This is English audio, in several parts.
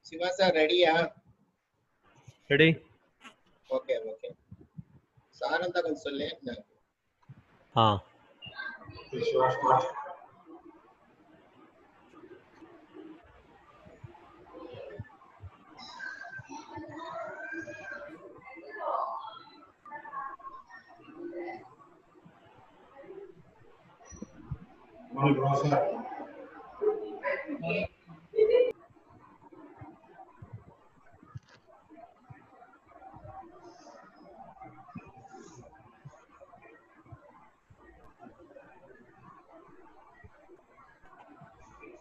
Shiva sir, ready? Ready? Okay. சாரந்தா கொஞ்சம் சொல்லு. Shiva, start. Morning, Professor.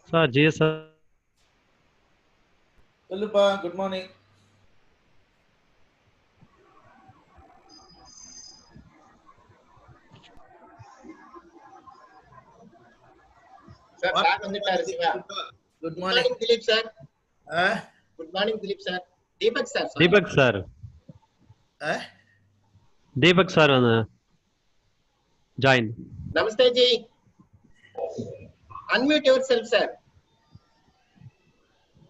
Sir, GS sir. சொல்லுப்பா, good morning. Sir sir வந்துட்டாரு Siva. Good Good morning. morning Dilip sir. Good morning Dilip sir. Deepak sir. sorry. Deepak sir. Deepak sir join. Namaste ji. Unmute yourself sir.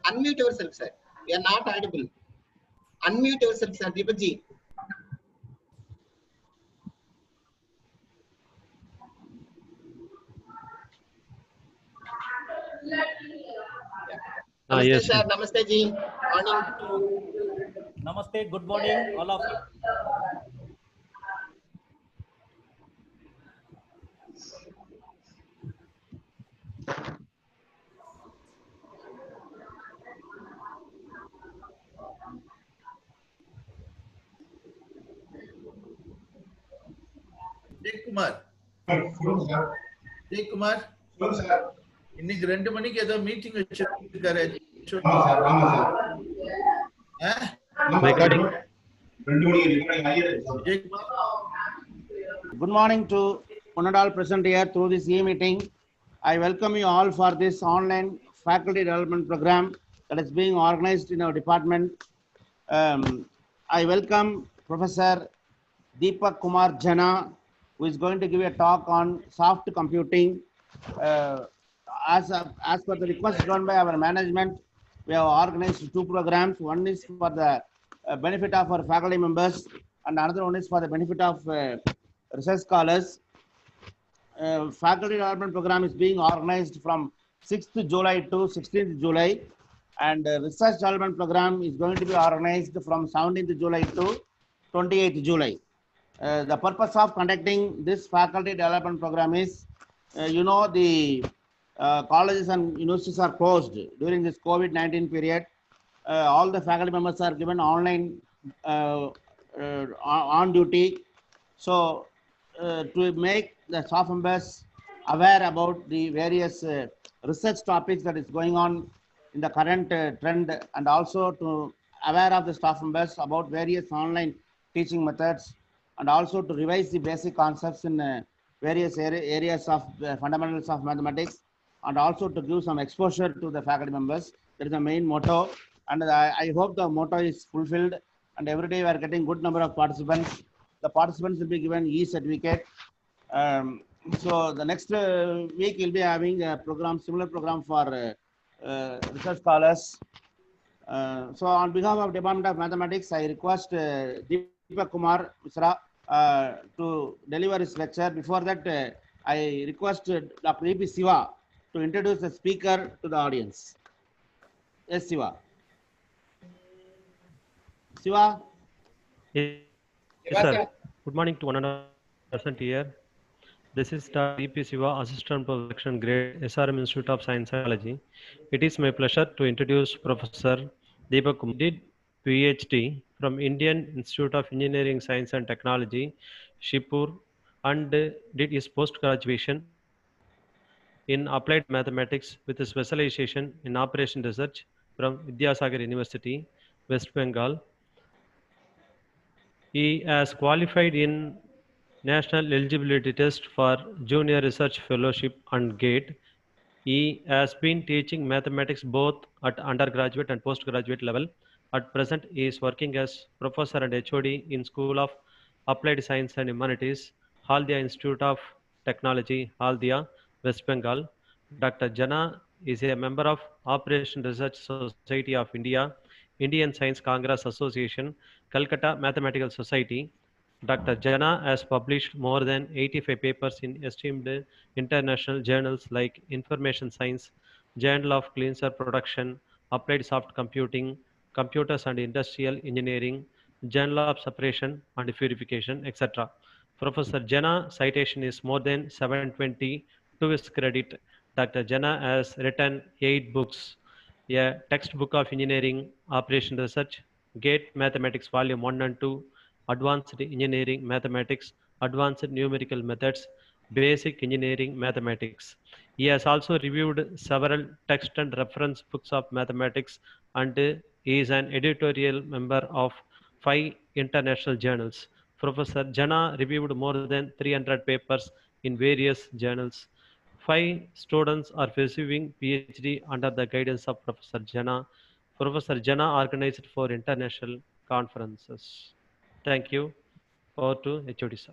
Unmute yourself sir. You are not audible. Unmute yourself sir, Deepak ji. Namaste yes, sir. sir. Namaste ji. Morning. Namaste, good morning, all of you. Jayakumar, Hello, sir. Jayakumar, Hello, sir. இன்னைக்கு 2 மணிக்கு ஏதோ meeting வச்சிருக்காரு. ஆமா sir, ஆமா sir. Recording. 2 மணிக்கு recording ஆகிருக்கு. Jayakumar, Good morning to one and all present here through this e-meeting. I welcome you all for this online faculty development program that is being organized in our department. I welcome Professor Deepak Kumar Jana, who is going to give a talk on soft computing. As per the request done by our management, we have organized 2 programs. One is for the benefit of our faculty members, and another one is for the benefit of research scholars. Faculty development program is being organized from 6th July to 16th July, and research development program is going to be organized from 17th July to 28th July. The purpose of conducting this faculty development program is, the colleges and universities are closed during this COVID-19 period. All the faculty members are given online on duty. So to make the staff members aware about the various research topics that is going on in the current trend, and also to aware of the staff members about various online teaching methods, and also to revise the basic concepts in various areas of fundamentals of mathematics, and also to give some exposure to the faculty members. That is the main motto, and I hope the motto is fulfilled, and every day we are getting good number of participants. The participants will be given e-certificate. So the next week we'll be having a program, similar program for research scholars. So on behalf of Department of Mathematics, I request Deepak Kumar Misra to deliver his lecture. Before that, I request Dr. E.P. Siva to introduce the speaker to the audience. Yes, Siva. Siva? Yes, Shiva sir. sir. Good morning to one and all present here. This is Dr. E.P. Siva, Assistant Professional Grade, SRM Institute of Science and Technology. It is my pleasure to introduce Professor Deepak Kumar. Did PhD from Indian Institute of Engineering, Science and Technology, Shibpur, and did his post-graduation in Applied Mathematics with a specialization in Operation Research from Vidyasagar University, West Bengal. He has qualified in National Eligibility Test for Junior Research Fellowship and GATE. He has been teaching mathematics both at undergraduate and postgraduate level. At present, he is working as professor and HOD in School of Applied Science and Humanities, Haldia Institute of Technology, Haldia, West Bengal. Dr. Jana is a member of Operation Research Society of India, Indian Science Congress Association, Calcutta Mathematical Society. Dr. Jana has published more than 85 papers in esteemed international journals like Information Science, Journal of Cleanser Production, Applied Soft Computing, Computers and Industrial Engineering, Journal of Separation and Purification, etc. Professor Jana citation is more than 720. To his credit, Dr. Jana has written 8 books, a textbook of engineering, operation research, GATE Mathematics Volume 1 and 2, Advanced Engineering Mathematics, Advanced Numerical Methods, Basic Engineering Mathematics. He has also reviewed several text and reference books of mathematics and is an editorial member of 5 international journals. Professor Jana reviewed more than 300 papers in various journals. 5 students are pursuing PhD under the guidance of Professor Jana. Professor Jana organized for international conferences. Thank you. Over to HOD sir.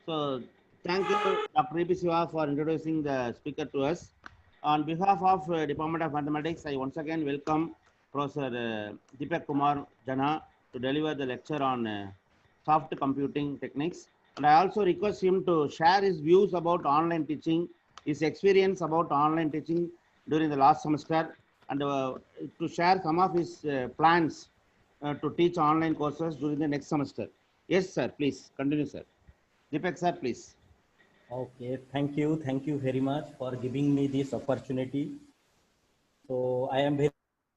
So thank you, Dr. E.P. Siva, for introducing the speaker to us. On behalf of Department of Mathematics, I once again welcome Professor Deepak Kumar Jana to deliver the lecture on soft computing techniques. And I also request him to share his views about online teaching, his experience about online teaching during the last semester, and to share some of his plans to teach online courses during the next semester. Yes, sir, please continue, sir. Deepak sir, please. Okay, thank you. Thank you very much for giving me this opportunity. So I am very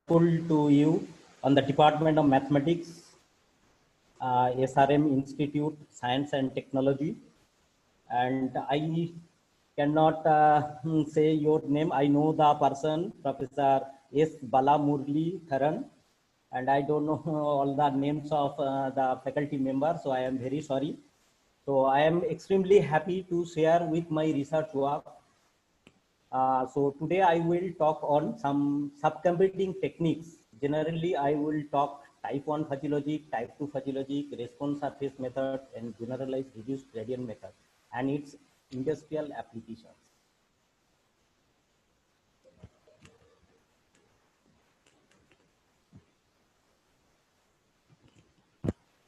grateful to you on the Department of Mathematics, SRM Institute, Science and Technology. And I cannot say your name. I know the person, Professor S. Balamurli Tharan, and I don't know all the names of the faculty members, so I am very sorry. So I am extremely happy to share with my research work. So today I will talk on some subcomputing techniques. Generally, I will talk type 1 fuzzy logic, type 2 fuzzy logic, response surface method, and generalized reduced gradient method, and its industrial applications.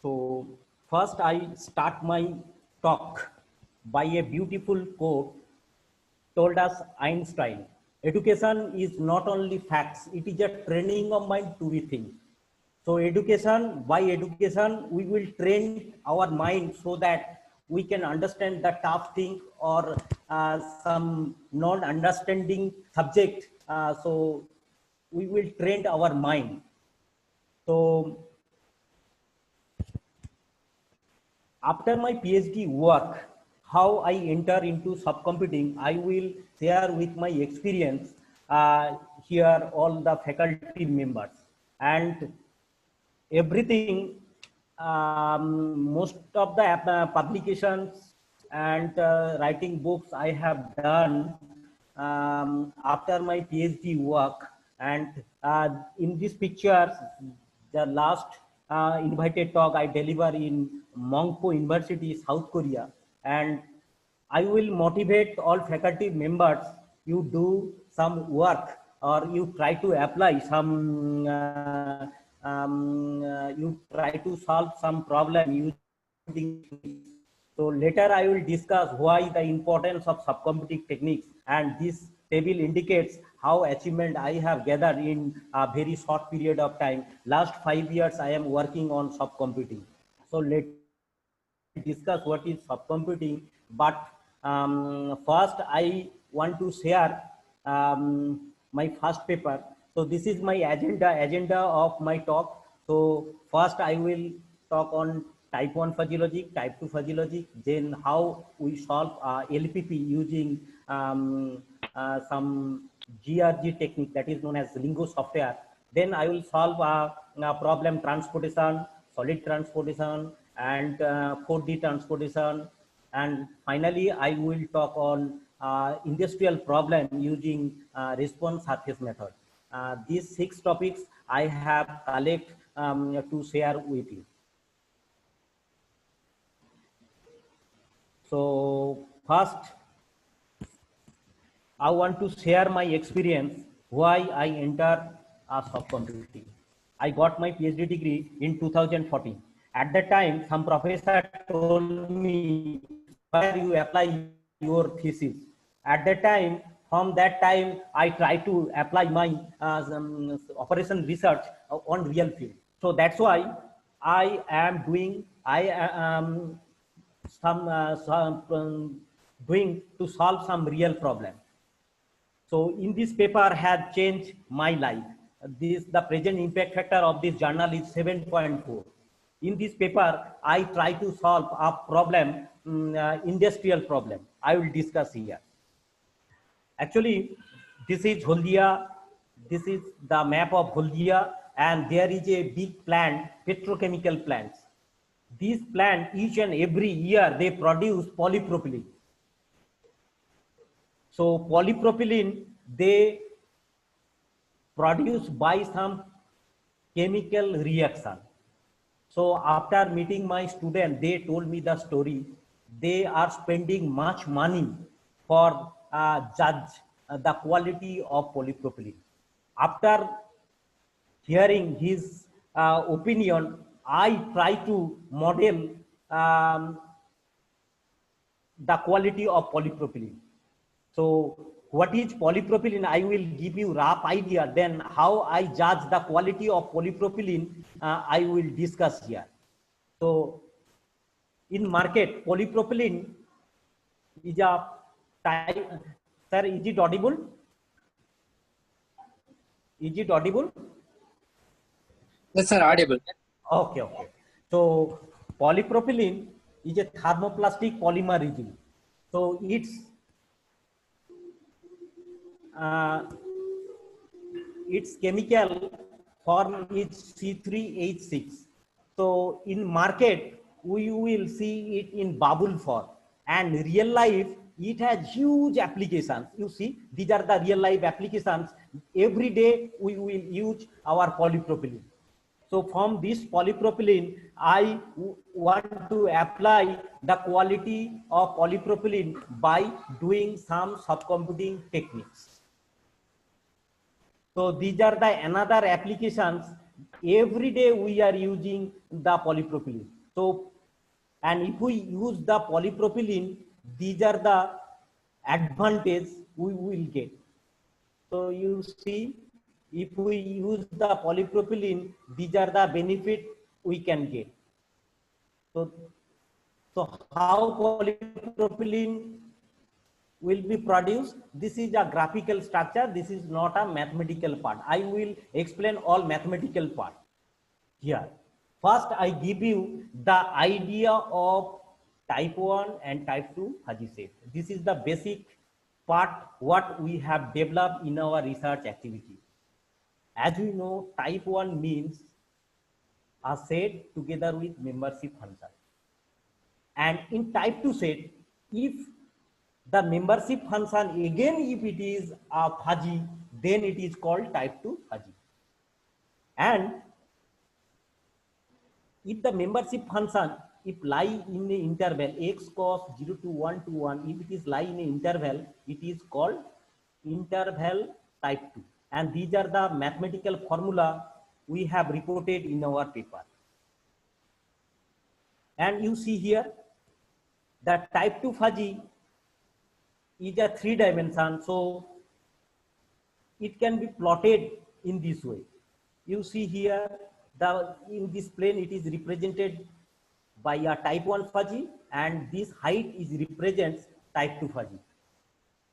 So first I start my talk by a beautiful quote told us Einstein. Education is not only facts, it is a training of mind to be think. So education, by education, we will train our mind so that we can understand the tough thing or some non-understanding subject. So we will train our mind. So after my PhD work, how I enter into subcomputing, I will share with my experience here all the faculty members and everything. Most of the publications and writing books I have done after my PhD work, and in these pictures, the last invited talk I deliver in Mongpo University, South Korea, and I will motivate all faculty members. You do some work or you try to apply some. You try to solve some problem using. So later I will discuss why the importance of subcomputing techniques, and this table indicates how achievement I have gathered in a very short period of time. Last 5 years I am working on subcomputing. So let's discuss what is subcomputing, but first I want to share my first paper. So this is my agenda of my talk. So first I will talk on type 1 fuzzy logic, type 2 fuzzy logic, then how we solve LPP using some GRG technique that is known as Lingo software. Then I will solve a problem transportation, solid transportation, and 4D transportation. And finally, I will talk on industrial problem using response surface method. These 6 topics I have collected to share with you. So first, I want to share my experience why I entered soft computing. I got my PhD degree in 2014. At that time, some professor told me where you apply your thesis. At that time, from that time, I try to apply my operation research on real field. So that's why I am doing doing to solve some real problem. So in this paper has changed my life. The present impact factor of this journal is 7.4. In this paper, I try to solve a problem, industrial problem. I will discuss here. Actually, this is Haldia. This is the map of Haldia, and there is a big plant, petrochemical plants. These plants, each and every year, they produce polypropylene. So polypropylene, they produce by some chemical reaction. So after meeting my student, they told me the story. They are spending much money for judge the quality of polypropylene. After hearing his opinion, I try to model the quality of polypropylene. So what is polypropylene? I will give you rough idea. Then how I judge the quality of polypropylene, I will discuss here. So in market, polypropylene is a type. Sir, is it audible? Is it audible? Yes, sir, audible. Okay, okay. So polypropylene is a thermoplastic polymer resin. So its chemical form is C3H6. So in market, we will see it in bubble form, and real life, it has huge applications. You see, these are the real life applications. Every day we will use our polypropylene. So from this polypropylene, I want to apply the quality of polypropylene by doing some subcomputing techniques. So these are the another applications. Every day we are using the polypropylene. So, and if we use the polypropylene, these are the advantage we will get. So you see, if we use the polypropylene, these are the benefit we can get. So how polypropylene will be produced? This is a graphical structure. This is not a mathematical part. I will explain all mathematical part here. First, I give you the idea of type 1 and type 2 fuzzy set. This is the basic part what we have developed in our research activity. As we know, type 1 means a set together with membership function. And in type 2 set, if the membership function, again, if it is a fuzzy, then it is called type 2 fuzzy. And if the membership function, if lie in the interval x cos 0 to 1 to 1, if it is lie in an interval, it is called interval type 2. And these are the mathematical formula we have reported in our paper. And you see here that type 2 fuzzy is a 3-dimension, so it can be plotted in this way. You see here, in this plane it is represented by a type 1 fuzzy, and this height is represents type 2 fuzzy.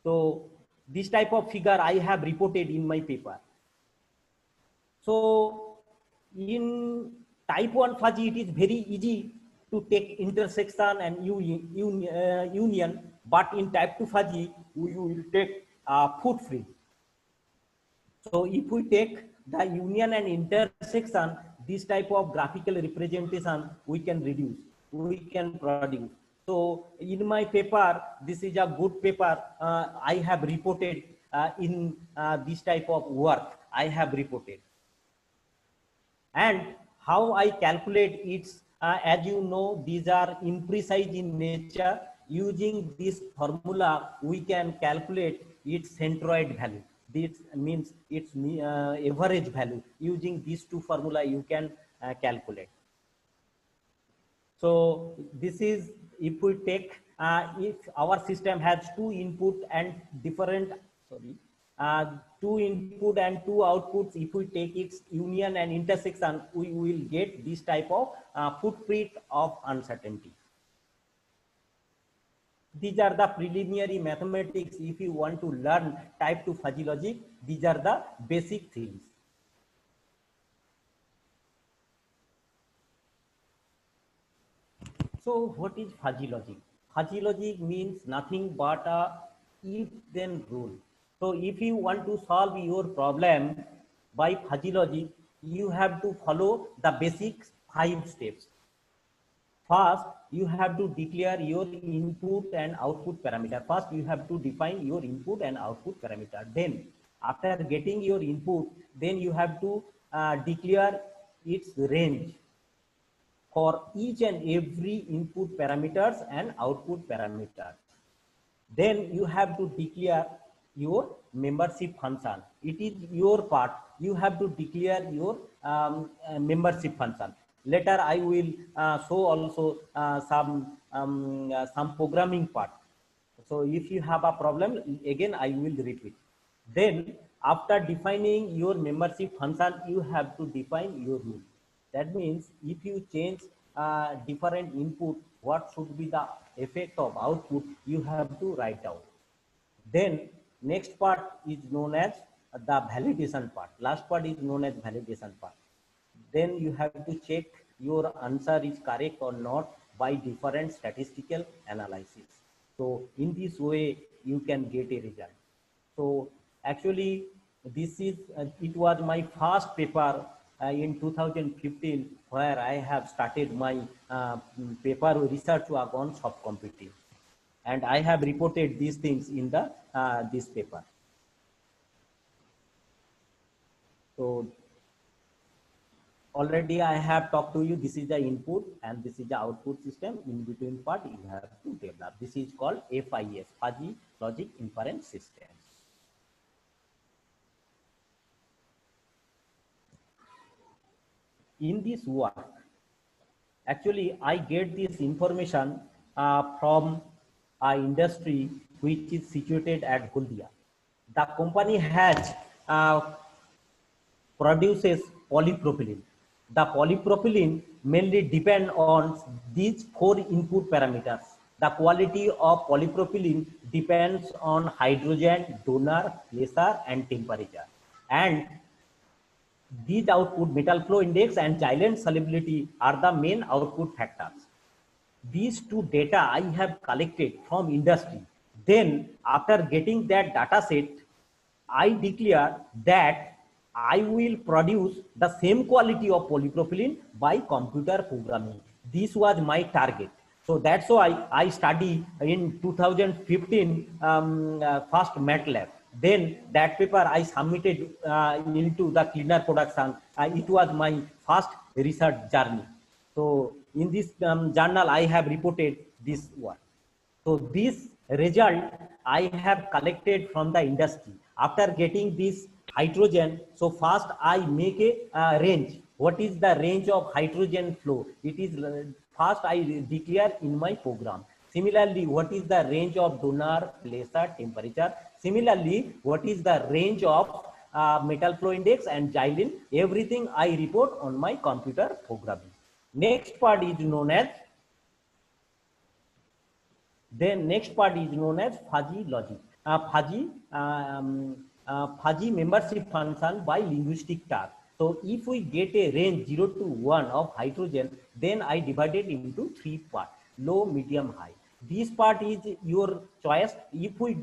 So this type of figure I have reported in my paper. So in type 1 fuzzy, it is very easy to take intersection and union, but in type 2 fuzzy, we will take footprint. So if we take the union and intersection, this type of graphical representation we can reduce, we can produce. So in my paper, this is a good paper. I have reported in this type of work I have reported. And how I calculate it, as you know, these are imprecise in nature. Using this formula, we can calculate its centroid value. This means its average value. Using these two formula, you can calculate. So this is, if we take, if our system has two input and different, two input and two outputs, if we take its union and intersection, we will get this type of footprint of uncertainty. These are the preliminary mathematics. If you want to learn type 2 fuzzy logic, these are the basic things. So what is fuzzy logic? Fuzzy logic means nothing but a if-then rule. So if you want to solve your problem by fuzzy logic, you have to follow the basic 5 steps. First, you have to declare your input and output parameter. First, you have to define your input and output parameter. Then, after getting your input, then you have to declare its range for each and every input parameters and output parameters. Then you have to declare your membership function. It is your part. You have to declare your membership function. Later I will show also some programming part. So if you have a problem, again I will repeat. Then after defining your membership function, you have to define your rule. That means if you change different input, what should be the effect of output, you have to write down. Then next part is known as the validation part. Last part is known as validation part. Then you have to check your answer is correct or not by different statistical analysis. So in this way you can get a result. So actually this is it was my first paper in 2015 where I have started my paper research work on soft computing, and I have reported these things in the this paper. So already I have talked to you. This is the input and this is the output system. In between part you have to develop. This is called FIS, Fuzzy Logic Inference System. In this work, actually I get this information from an industry which is situated at Huldia. The company has produces polypropylene. The polypropylene mainly depend on these 4 input parameters. The quality of polypropylene depends on hydrogen, donor, pressure and temperature. And these output, metal flow index and xylene solubility, are the main output factors. These 2 data I have collected from industry. Then after getting that data set, I declare that I will produce the same quality of polypropylene by computer programming. This was my target. So that's why I study in 2015 first MATLAB. Then that paper I submitted into the cleaner production. It was my first research journey. So in this journal I have reported this work. So this result I have collected from the industry. After getting this hydrogen, so first I make a range. What is the range of hydrogen flow? It is first I declare in my program. Similarly, what is the range of donor, pressure, temperature? Similarly, what is the range of metal flow index and xylene? Everything I report on my computer programming. Next part is known as fuzzy logic. Fuzzy membership function by linguistic type. So if we get a range 0 to 1 of hydrogen, then I divide it into 3 parts: low, medium, high. This part is your choice. If we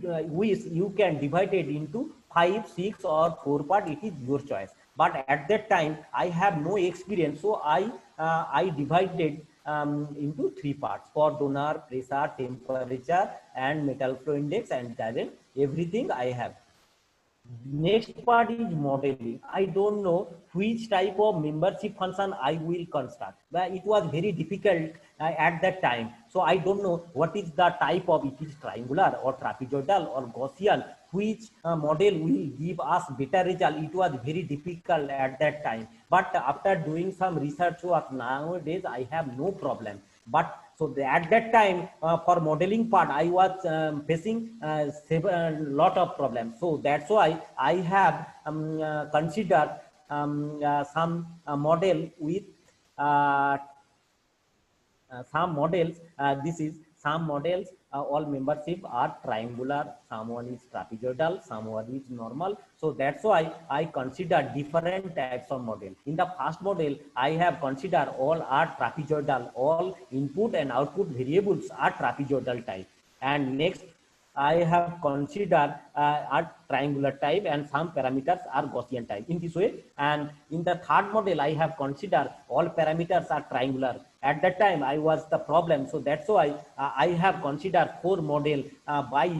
wish, you can divide it into 5, 6 or 4 parts. It is your choice. But at that time I have no experience, so I divided into 3 parts: for donor, pressure, temperature and metal flow index and xylene. Everything I have. Next part is modeling. I don't know which type of membership function I will construct. But it was very difficult at that time. So I don't know what is the type of, it is triangular or trapezoidal or Gaussian, which model will give us better result. It was very difficult at that time. But after doing some research work nowadays, I have no problem. But so at that time, for modeling part, I was facing a lot of problems. So that's why I have considered some model with uh, some models. This is some models. All membership are triangular. Someone is trapezoidal. Someone is normal. So that's why I consider different types of model. In the first model, I have considered all are trapezoidal. All input and output variables are trapezoidal type. And next, I have considered a triangular type and some parameters are Gaussian type in this way. And in the third model, I have considered all parameters are triangular. At that time, I was the problem. So that's why I have considered 4 model by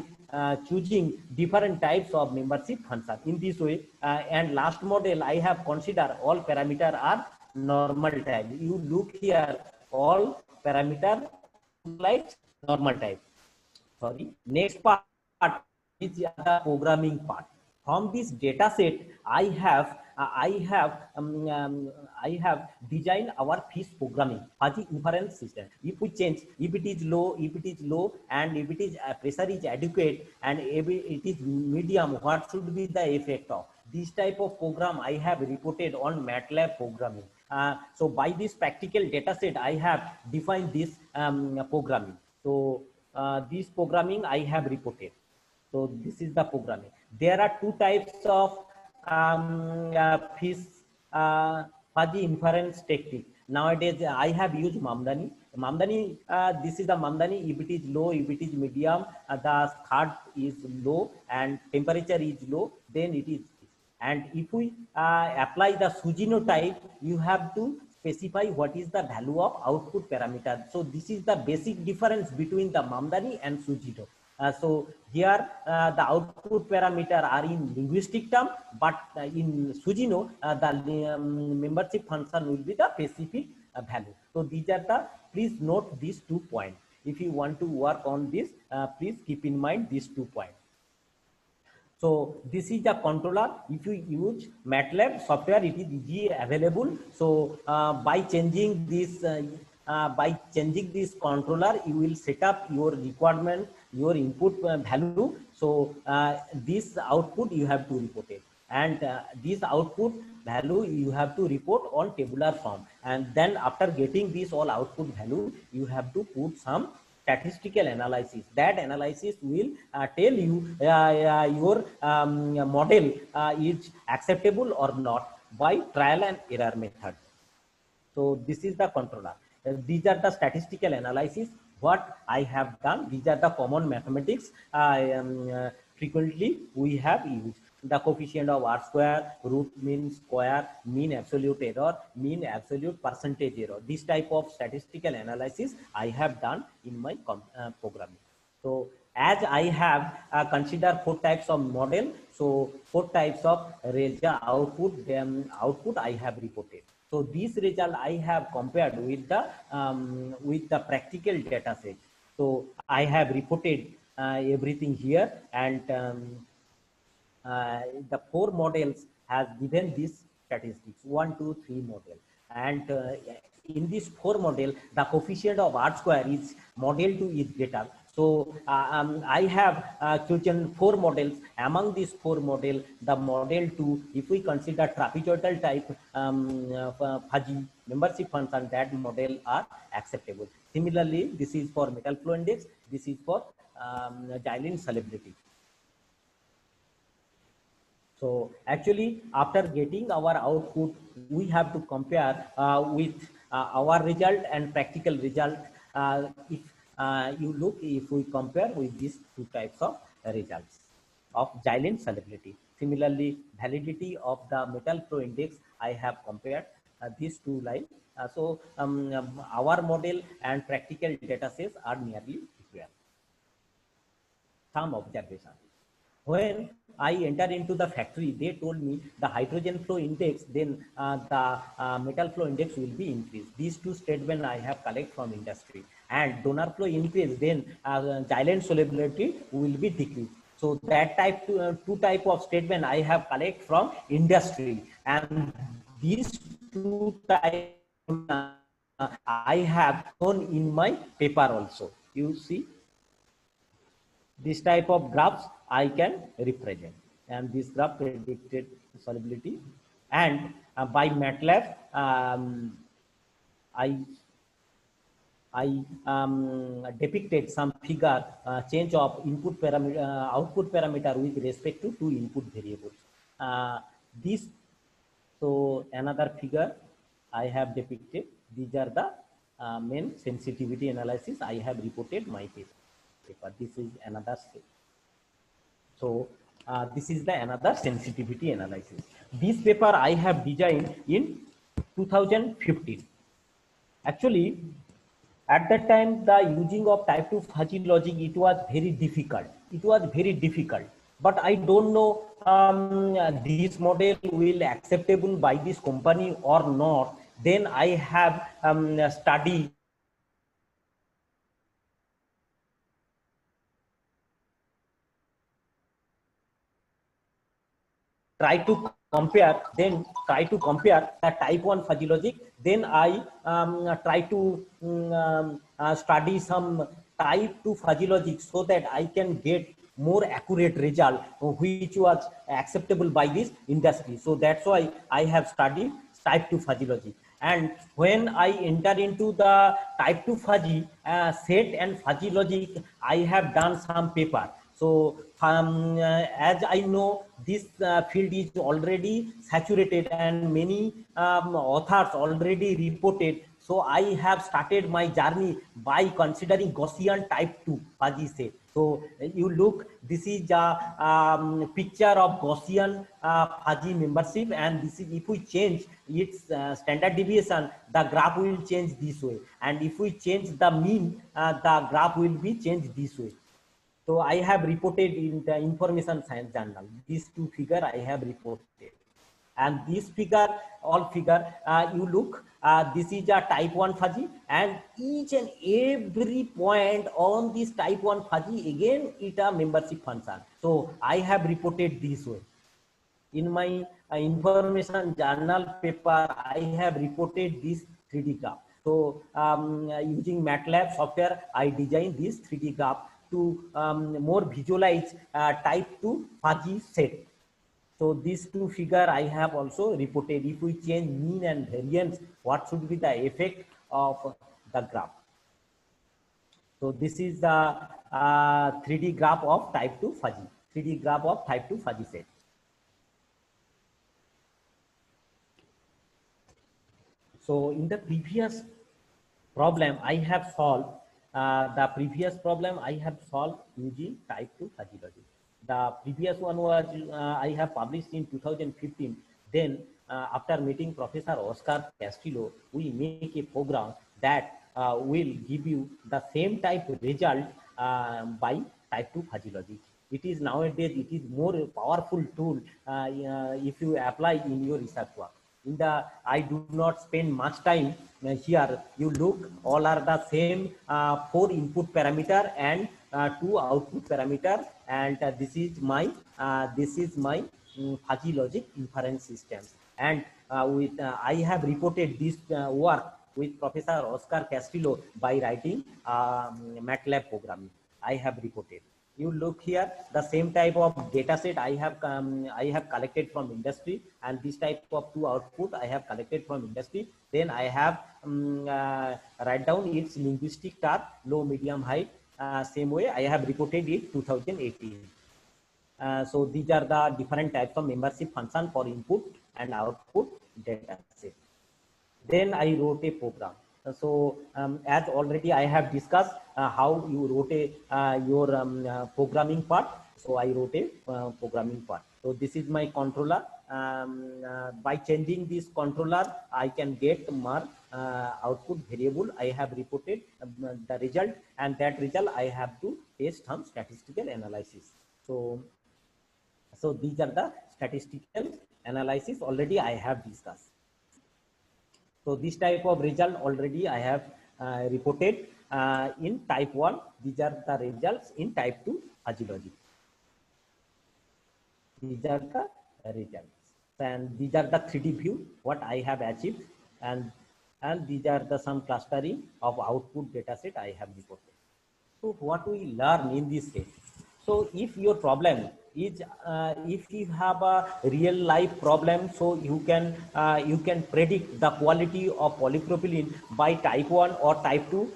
choosing different types of membership function in this way. And last model, I have considered all parameters are normal type. You look here, all parameter like normal type. Sorry. Next part is the programming part. From this data set, I have designed our fish programming fuzzy inference system. If we change, if it is low, and if it is pressure is adequate, and if it is medium, what should be the effect of this type of program? I have reported on MATLAB programming. So by this practical data set, I have defined this programming. So this programming I have reported. So this is the programming. There are 2 types of fish fuzzy inference technique. Nowadays, I have used Mamdani. Mamdani, this is the Mamdani. If it is low, if it is medium, the third is low and temperature is low, then it is. And if we apply the Sugino type, you have to specify what is the value of output parameter. So this is the basic difference between the Mamdani and Sugino. So here the output parameter are in linguistic term, but in Sugino the membership function will be the specific value. So these are the, please note these 2 points. If you want to work on this, please keep in mind these 2 points. So this is the controller. If you use MATLAB software, it is easily available. So by changing this controller, you will set up your requirement, your input value. So this output you have to report it, and this output value you have to report on tabular form. And then after getting this all output value, you have to put some statistical analysis. That analysis will tell you your model is acceptable or not by trial and error method. So this is the controller. These are the statistical analysis what I have done. These are the common mathematics frequently we have used. The coefficient of R square, root mean square, mean absolute error, mean absolute percentage error. This type of statistical analysis I have done in my programming. So as I have considered 4 types of model, so 4 types of result output I have reported. So this result I have compared with the practical data set. So I have reported everything here, and the 4 models has given these statistics, 1, 2, 3 model. And in this 4 model, the coefficient of R square is model 2 is greater. So I have chosen 4 models. Among these 4 model, the model 2, if we consider trapezoidal type fuzzy membership function, that model are acceptable. Similarly, this is for metal flow index. This is for Gillen solubility. So actually, after getting our output, we have to compare with our result and practical result. If you look, if we compare with these 2 types of results of Gillen solubility. Similarly, validity of the metal flow index, I have compared these 2 lines. So our model and practical data sets are nearly equal. Some observations. When I enter into the factory, they told me the hydrogen flow index, then the metal flow index will be increased. These two statements I have collect from industry. And donor flow increase, then xylene solubility will be decreased. So that two type of statement I have collect from industry, and these two type I have shown in my paper also. You see, this type of graphs I can represent, and this graph predicted solubility, and by MATLAB I depicted some figure change of input parameter, output parameter with respect to two input variables. This, so another figure I have depicted. These are the main sensitivity analysis I have reported my paper. This is another step. So this is the another sensitivity analysis. This paper I have designed in 2015. Actually, at that time, the using of type 2 fuzzy logic, it was very difficult. It was very difficult. But I don't know this model will acceptable by this company or not. Then I have studied try to compare the type 1 fuzzy logic. Then I try to study some type 2 fuzzy logic so that I can get more accurate result which was acceptable by this industry. So that's why I have studied type 2 fuzzy logic. And when I enter into the type 2 fuzzy set and fuzzy logic, I have done some paper. So as I know, this field is already saturated and many authors already reported. So I have started my journey by considering Gaussian type 2 fuzzy set. So you look, this is a picture of Gaussian fuzzy membership, and this is, if we change its standard deviation, the graph will change this way. And if we change the mean, the graph will be changed this way. So I have reported in the Information Science Journal. These two figure I have reported. And this figure, all figure, you look, this is a type 1 fuzzy, and each and every point on this type 1 fuzzy, again, it a membership function. So I have reported this way. In my Information Journal paper, I have reported this 3D graph. So using MATLAB software, I designed this 3D graph to more visualize type 2 fuzzy set. So these two figure I have also reported. If we change mean and variance, what should be the effect of the graph? So this is the 3D graph of type 2 fuzzy. 3D graph of type 2 fuzzy set. So in the previous problem I have solved, using type 2 fuzzy logic. The previous one was I have published in 2015. Then after meeting Professor Oscar Castillo, we make a program that will give you the same type result by type 2 fuzzy logic. It is nowadays, it is more powerful tool if you apply in your research work. I do not spend much time here. You look, all are the same 4 input parameter and 2 output parameter, and this is my fuzzy logic inference system. And I have reported this work with Professor Oscar Castillo by writing MATLAB programming. I have reported. You look here, the same type of data set I have collected from industry, and this type of 2 output I have collected from industry. Then I have write down its linguistic term, low, medium, high. Same way I have reported it 2018. So these are the different types of membership function for input and output data set. Then I wrote a program. So as already I have discussed how you wrote your programming part. So I wrote a programming part. So this is my controller. By changing this controller, I can get more output variable. I have reported the result, and that result I have to test some statistical analysis. So So these are the statistical analysis already I have discussed. So this type of result already I have reported in type 1. These are the results in type 2 fuzzy logic. These are the results, and these are the 3D view what I have achieved, and these are the some clustering of output data set I have reported. So what we learn in this case, so if your problem is if you have a real life problem, so you can predict the quality of polypropylene by type 1 or type 2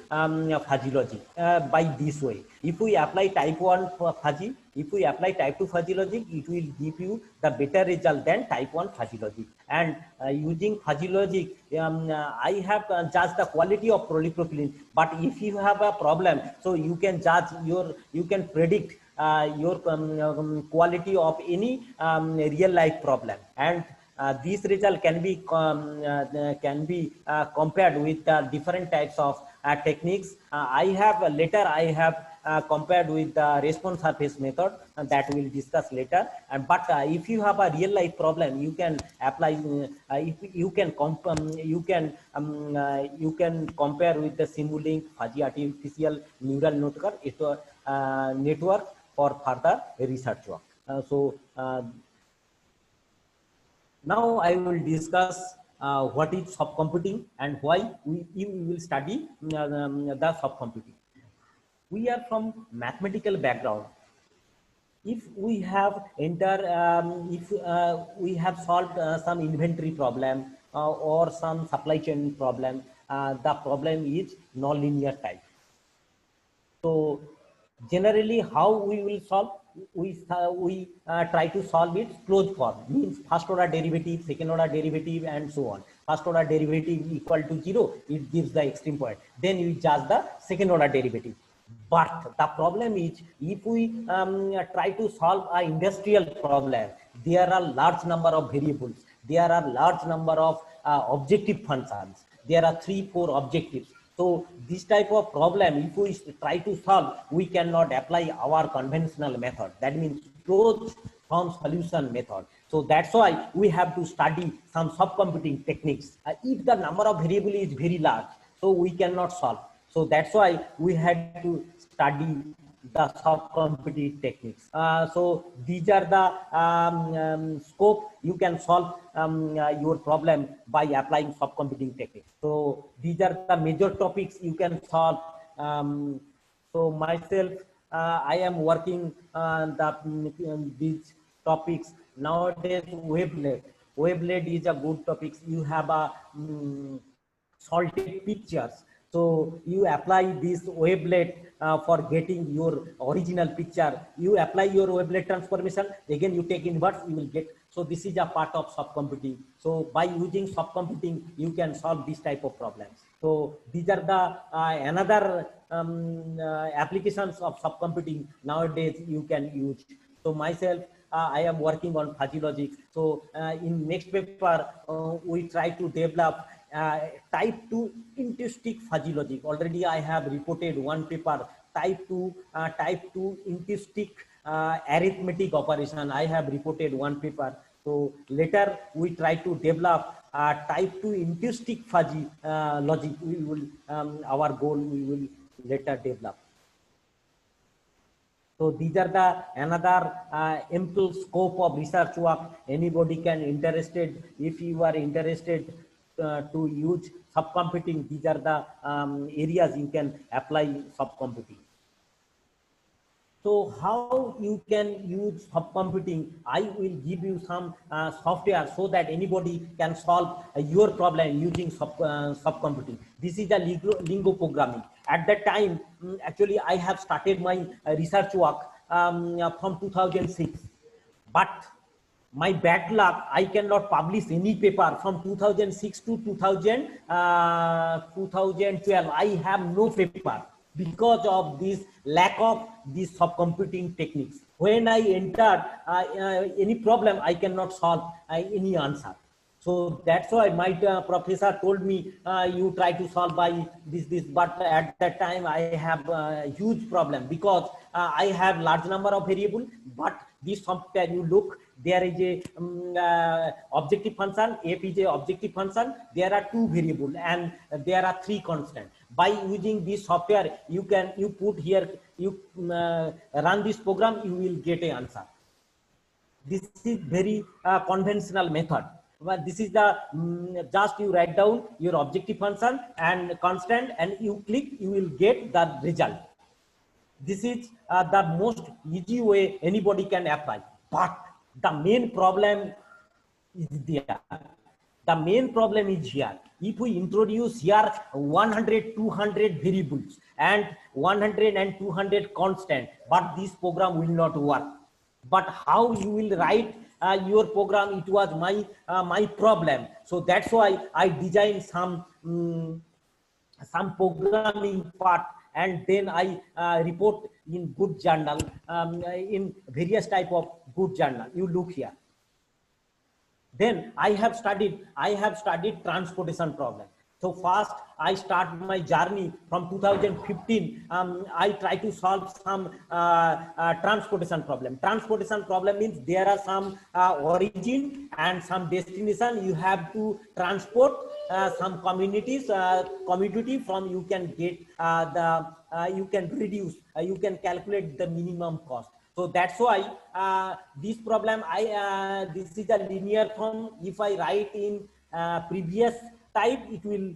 fuzzy logic by this way. If we apply type 1 fuzzy, if we apply type 2 fuzzy logic, it will give you the better result than type 1 fuzzy logic. And using fuzzy logic, I have judged the quality of polypropylene. But if you have a problem, so you can judge you can predict your quality of any real life problem. And this result can be compared with different types of techniques. I have compared with the response surface method, and that we'll discuss later. And but if you have a real life problem, you can apply. You can compare with the Simulink fuzzy artificial neural network for further research work. Now I will discuss what is subcomputing and why we will study the subcomputing. We are from mathematical background. If we have we have solved some inventory problem or some supply chain problem, the problem is nonlinear type. So generally, how we will solve? We try to solve it closed form, means first order derivative, second order derivative, and so on. First order derivative equal to 0, it gives the extreme point. Then you judge the second order derivative. But the problem is, if we try to solve an industrial problem, there are large number of variables. There are large number of objective functions. There are 3-4 objectives. So this type of problem, if we try to solve, we cannot apply our conventional method. That means closed form solution method. So that's why we have to study some subcomputing techniques. If the number of variables is very large, so we cannot solve. So that's why we had to study the subcomputing techniques. So these are the scope you can solve your problem by applying subcomputing techniques. So these are the major topics you can solve. So myself, I am working on these topics nowadays. Wavelet is a good topic. You have a salted pictures. So you apply this wavelet for getting your original picture. You apply your wavelet transformation, again you take inverse, you will get. So this is a part of subcomputing. So by using subcomputing, you can solve this type of problems. So these are the another applications of subcomputing nowadays you can use. So myself, I am working on fuzzy logic. So in next paper, we try to develop type 2 intuitive fuzzy logic. Already I have reported one paper, type 2 intuitive arithmetic operation. I have reported one paper. So later we try to develop type 2 intuitive fuzzy logic. We will our goal we will later develop. So these are the another ample scope of research work. Anybody can interested. If you are interested to use subcomputing, these are the areas you can apply subcomputing. So how you can use subcomputing? I will give you some software so that anybody can solve your problem using subcomputing. This is a Lingo programming. At that time, actually, I have started my research work from 2006, but my bad luck, I cannot publish any paper from 2006 to 2012. I have no paper because of this lack of these subcomputing techniques. When I entered any problem, I cannot solve any answer. So that's why my professor told me, you try to solve by this, but at that time I have a huge problem because I have large number of variable, but this software you look, there is a objective function, f is a objective function, there are 2 variable and there are 3 constant. By using this software, you put here, you run this program, you will get an answer. This is very conventional method. But this is the just you write down your objective function and constant and you click, you will get the result. This is the most easy way anybody can apply. But the main problem is there. The main problem is here. If we introduce here 100, 200 variables and 100 and 200 constant, but this program will not work. But how you will write your program, it was my problem. So that's why I designed some programming part, and then I report in good journal, in various type of good journal. You look here. Then I have studied transportation problem. So first I start my journey from 2015. I try to solve some transportation problem. Transportation problem means there are some origin and some destination. You have to transport some communities, commodity from you can get you can reduce, you can calculate the minimum cost. So that's why this problem, this is a linear form. If I write in previous type, it will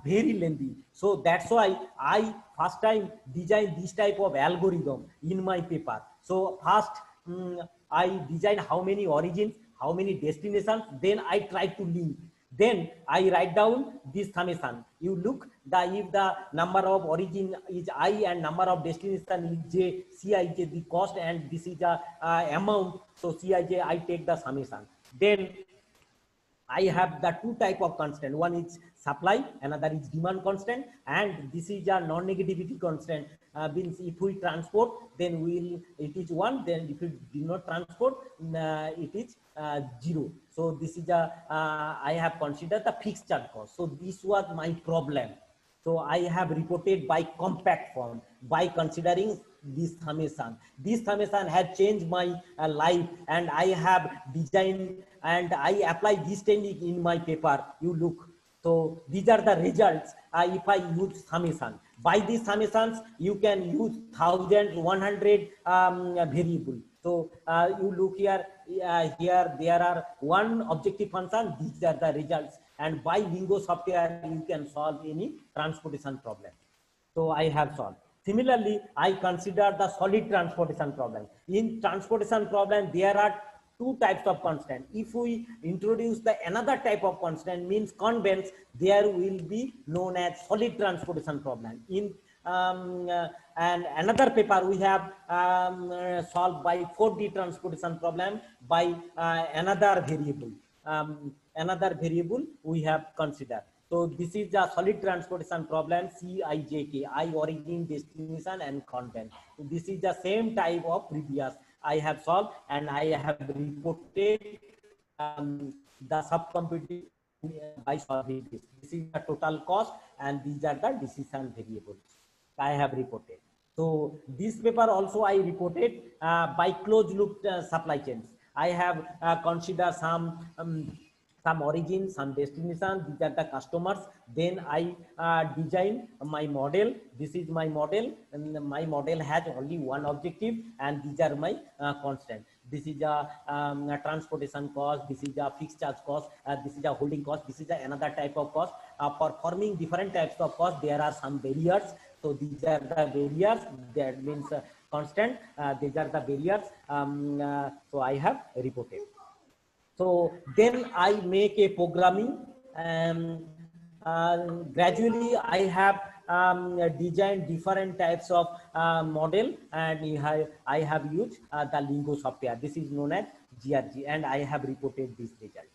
very lengthy. So that's why I first time design this type of algorithm in my paper. So first I design how many origins, how many destinations, then I try to link. Then I write down this summation. You look, if the number of origin is I and number of destination is j, Cij the cost, and this is the amount. So Cij I take the summation. Then I have the 2 type of constant. One is supply, another is demand constant, and this is a non-negativity constant. Means if we transport, then it is 1. Then if we do not transport, it is 0. So this is I have considered the fixed charge cost. So this was my problem. So I have reported by compact form by considering this summation. This summation has changed my life, and I have designed and I apply this technique in my paper. You look. So these are the results if I use summation. By these summations, you can use 1,100 variable. So you look here, here there are 1 objective function. These are the results. And by Lingo software, you can solve any transportation problem. So I have solved. Similarly, I consider the solid transportation problem. In transportation problem, there are 2 types of constant. If we introduce another type of constant, means conveyance, there will be known as solid transportation problem. In and another paper we have solved by 4D transportation problem by another variable. Another variable we have considered. So this is the solid transportation problem, CIJK, I origin, destination, and content. So this is the same type of previous I have solved, and I have reported the subcomputing by solving this. This is the total cost, and these are the decision variables I have reported. So this paper also I reported by closed loop supply chains. I have considered some origin, some destination. These are the customers. Then I design my model. This is my model, and my model has only 1 objective, and these are my constant. This is a transportation cost. This is a fixed charge cost. This is a holding cost. This is another type of cost. For forming different types of cost, there are some barriers. So these are the barriers. That means constant. These are the barriers. So I have reported. So then I make a programming. Gradually I have designed different types of model, and I have used the Lingo software. This is known as GRG, and I have reported this result.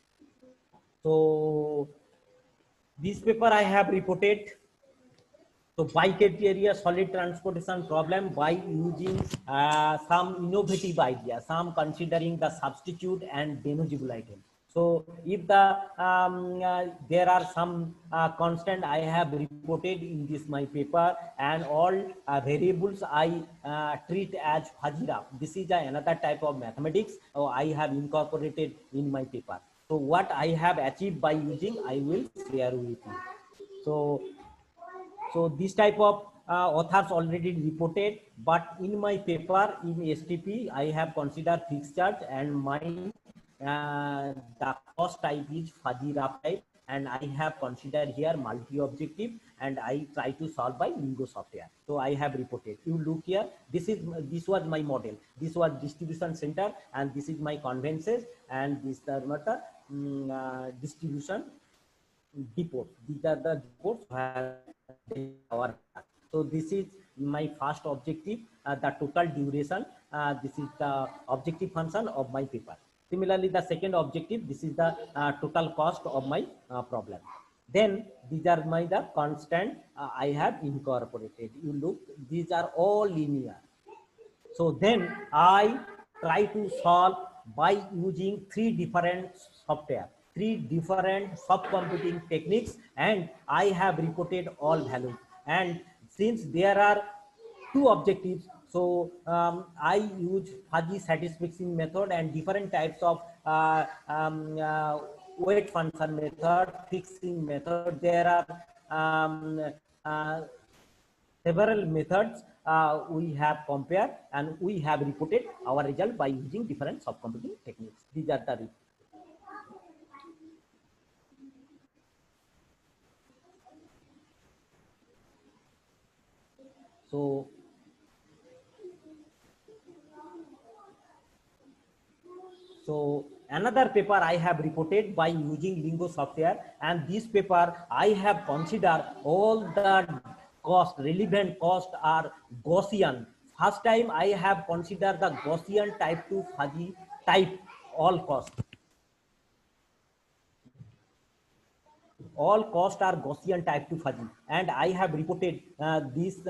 So this paper I have reported. So by criteria solid transportation problem by using some innovative idea, some considering the substitute and denogible item. So if there are some constant I have reported in this my paper, and all variables I treat as fuzzy rough. This is another type of mathematics I have incorporated in my paper. So what I have achieved by using, I will share with you. So this type of authors already reported, but in my paper in STP, I have considered fixed charge, and my the cost type is fuzzy rough type, and I have considered here multi-objective, and I try to solve by Lingo software. So I have reported. You look here. This was my model. This was distribution center, and this is my conventions, and this the distribution depot. These are the depots where our. So this is my first objective, the total duration. This is the objective function of my paper. Similarly, the second objective, this is the total cost of my problem. Then these are the constant I have incorporated. You look, these are all linear. So then I try to solve by using three different software, three different subcomputing techniques, and I have reported all values. And since there are two objectives, so I use fuzzy satisfaction method and different types of weight function method, fixing method. There are several methods we have compared, and we have reported our result by using different subcomputing techniques. These are the so another paper I have reported by using Lingo software, and this paper I have considered all the cost, relevant cost are Gaussian. First time I have considered the Gaussian type 2 fuzzy type all cost. All costs are Gaussian type 2 fuzzy, and I have reported this.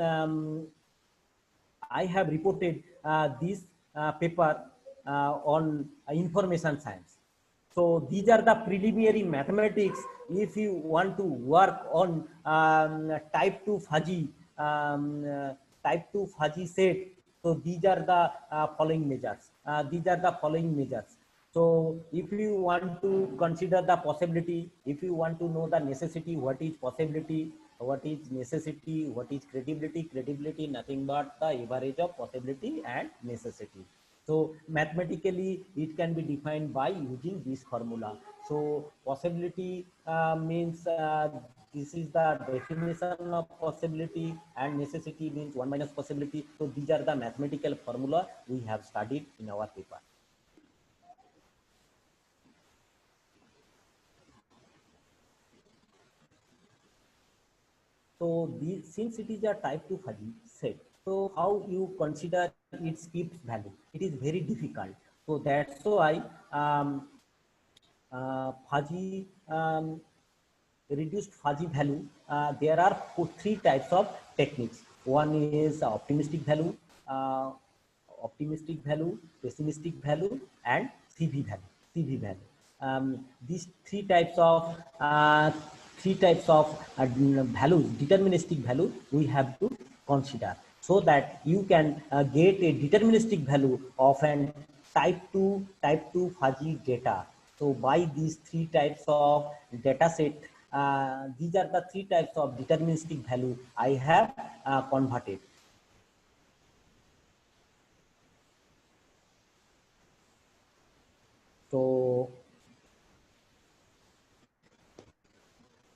I have reported this paper on information science. So these are the preliminary mathematics. If you want to work on type 2 fuzzy set, so these are the following measures. These are the following measures. So if you want to consider the possibility, if you want to know the necessity, what is possibility, what is necessity, what is credibility? Credibility, nothing but the average of possibility and necessity. So mathematically, it can be defined by using this formula. So possibility means this is the definition of possibility, and necessity means 1 minus possibility. So these are the mathematical formula we have studied in our paper. So since it is a type 2 fuzzy set, so how you consider its Gibbs value? It is very difficult. So that's why fuzzy reduced fuzzy value. There are three types of techniques. One is optimistic value, pessimistic value, and CV value. These three types of values, deterministic value, we have to consider, so that you can get a deterministic value of an type 2 fuzzy data. So by these three types of data set, these are the three types of deterministic value I have converted. So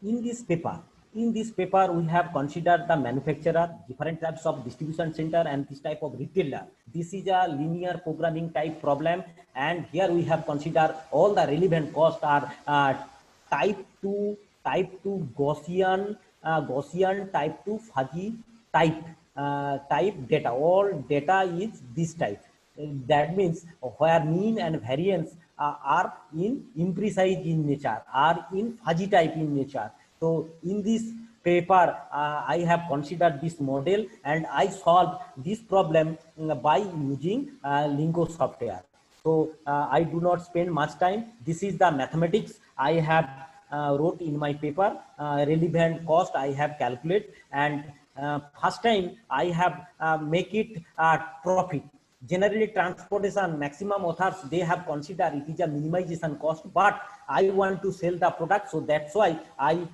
in this paper, we have considered the manufacturer, different types of distribution center, and this type of retailer. This is a linear programming type problem, and here we have considered all the relevant costs are type 2 Gaussian, type 2 fuzzy type data. All data is this type. That means where mean and variance are in imprecise in nature, are in fuzzy type in nature. So in this paper, I have considered this model, and I solved this problem by using Lingo software. So I do not spend much time. This is the mathematics I have wrote in my paper. Relevant cost I have calculated, and first time I have make it profit. Generally, transportation maximum authors, they have considered it is a minimization cost, but I want to sell the product, so that's why I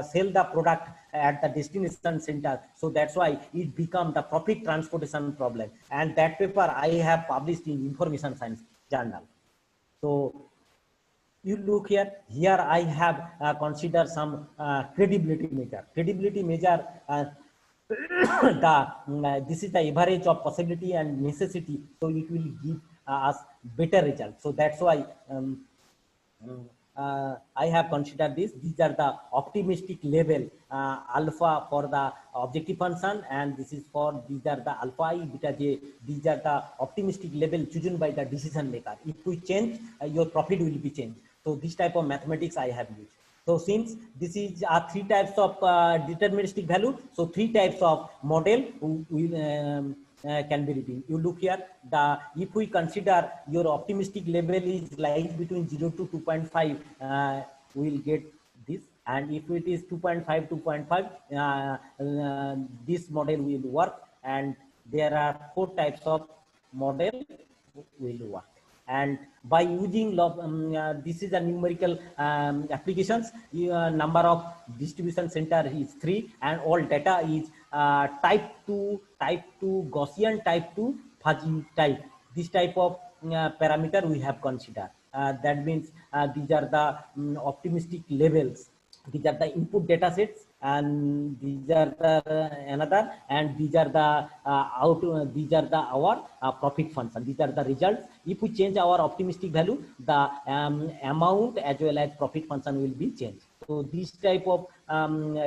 sell the product at the destination center. So that's why it become the profit transportation problem, and that paper I have published in Information Science Journal. So you look here. Here I have considered some credibility measure. Credibility measure. This is the average of possibility and necessity, so it will give us better results. So that's why I have considered this. These are the optimistic level alpha for the objective function, and this is for, these are the alpha I, beta j. These are the optimistic level chosen by the decision maker. If we change, your profit will be changed. So this type of mathematics I have used. So since this is three types of deterministic value, so three types of model will can be written. You look here, if we consider your optimistic level is lies between 0 to 2.5, we will get this, and if it is 2.5, 2.5, this model will work, and there are four types of model will work. And by using this is a numerical applications, number of distribution center is 3, and all data is type 2 Gaussian, type 2 fuzzy type. This type of parameter we have considered. That means these are the optimistic levels. These are the input data sets, and these are the another, and these are the these are the our profit function. These are the results. If we change our optimistic value, the amount as well as profit function will be changed. So these type of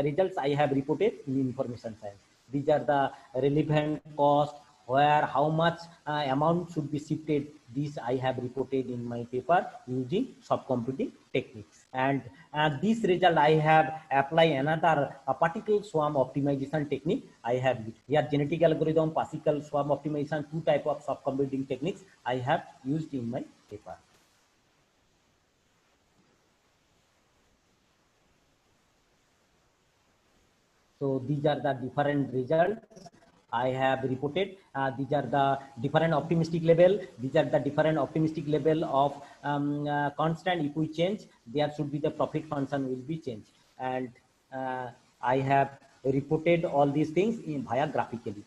results I have reported in Information Science. These are the relevant cost, where how much amount should be shifted. This I have reported in my paper using subcomputing techniques. And this result I have apply another particle swarm optimization technique I have used. Here genetic algorithm, particle swarm optimization, two type of subcomputing techniques I have used in my paper. So these are the different results I have reported. These are the different optimistic level. These are the different optimistic level of constant. If we change, there should be the profit function will be changed. And I have reported all these things in via graphically.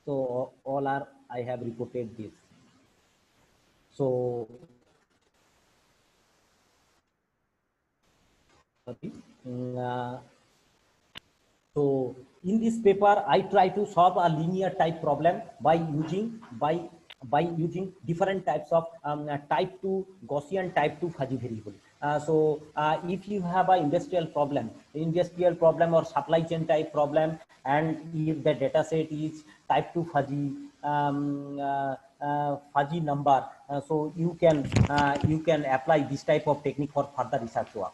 So all are, I have reported this. So so in this paper, I try to solve a linear type problem by using different types of type 2 Gaussian, type 2 fuzzy variable. So if you have an industrial problem or supply chain type problem, and if the data set is type 2 fuzzy fuzzy number, so you can apply this type of technique for further research work.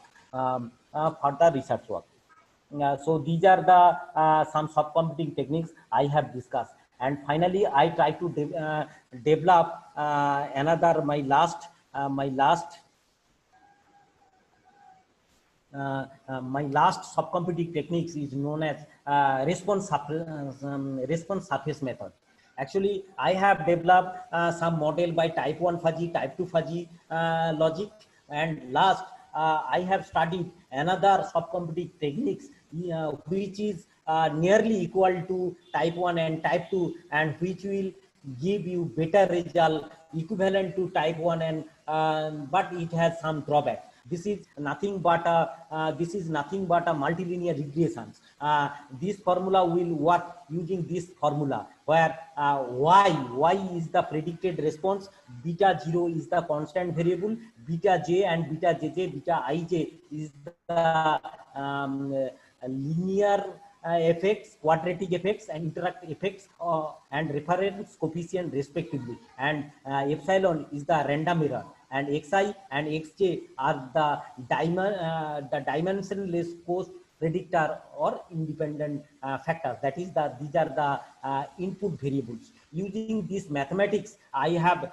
So these are the some subcomputing techniques I have discussed, and finally I try to develop another my last subcomputing techniques is known as response surface method. Actually, I have developed some model by type 1 fuzzy, type 2 fuzzy logic, and last I have studied another subcomputing techniques which is nearly equal to type 1 and type 2, and which will give you better result equivalent to type 1, and but it has some drawbacks. This is nothing but a multilinear regressions. This formula will work using this formula, where y is the predicted response, beta 0 is the constant variable, beta j and beta jj, beta ij is the linear effects, quadratic effects, and interact effects and reference coefficient respectively, and epsilon is the random error, and xi and xj are the dimensionless predictor or independent factors. That is these are the input variables. Using this mathematics, I have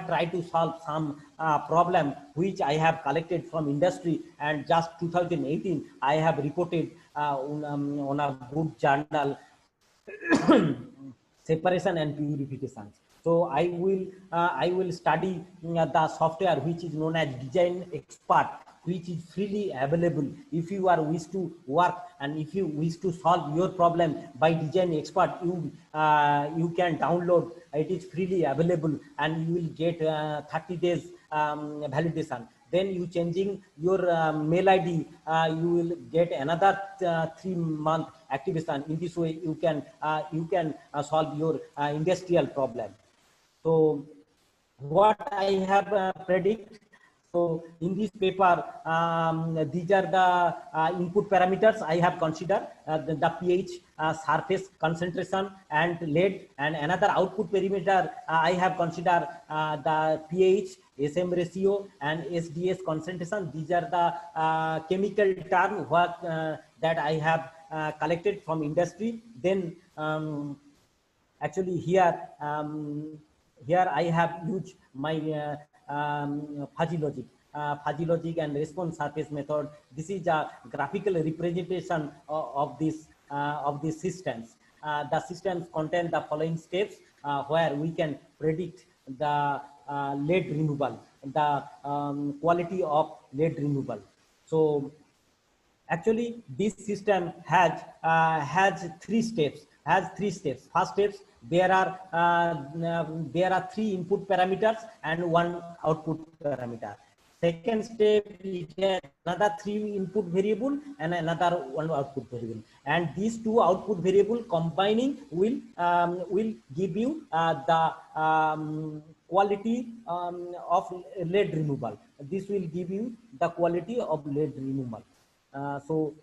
tried to solve some problem which I have collected from industry, and just 2018 I have reported on a good journal separation and purification. So I will study the software which is known as Design Expert, which is freely available. If you are wish to work and if you wish to solve your problem by Design Expert, you can download. It is freely available, and you will get 30 days validation. Then you changing your mail ID, you will get another 3-month activation. In this way, you can solve your industrial problem. So what I have predict. So in this paper, these are the input parameters I have considered, the pH, surface concentration and lead, and another output parameter I have considered the pH, SM ratio and SDS concentration. These are the chemical term that I have collected from industry. Then actually here I have used my fuzzy logic and response surface method. This is a graphical representation of these systems. The systems contain the following steps where we can predict the lead removal, the quality of lead removal. So actually this system has 3 steps. First steps, there are 3 input parameters and 1 output parameter. Second step is another 3 input variable and another 1 output variable, and these 2 output variable combining will give you the quality of lead removal. This will give you the quality of lead removal. So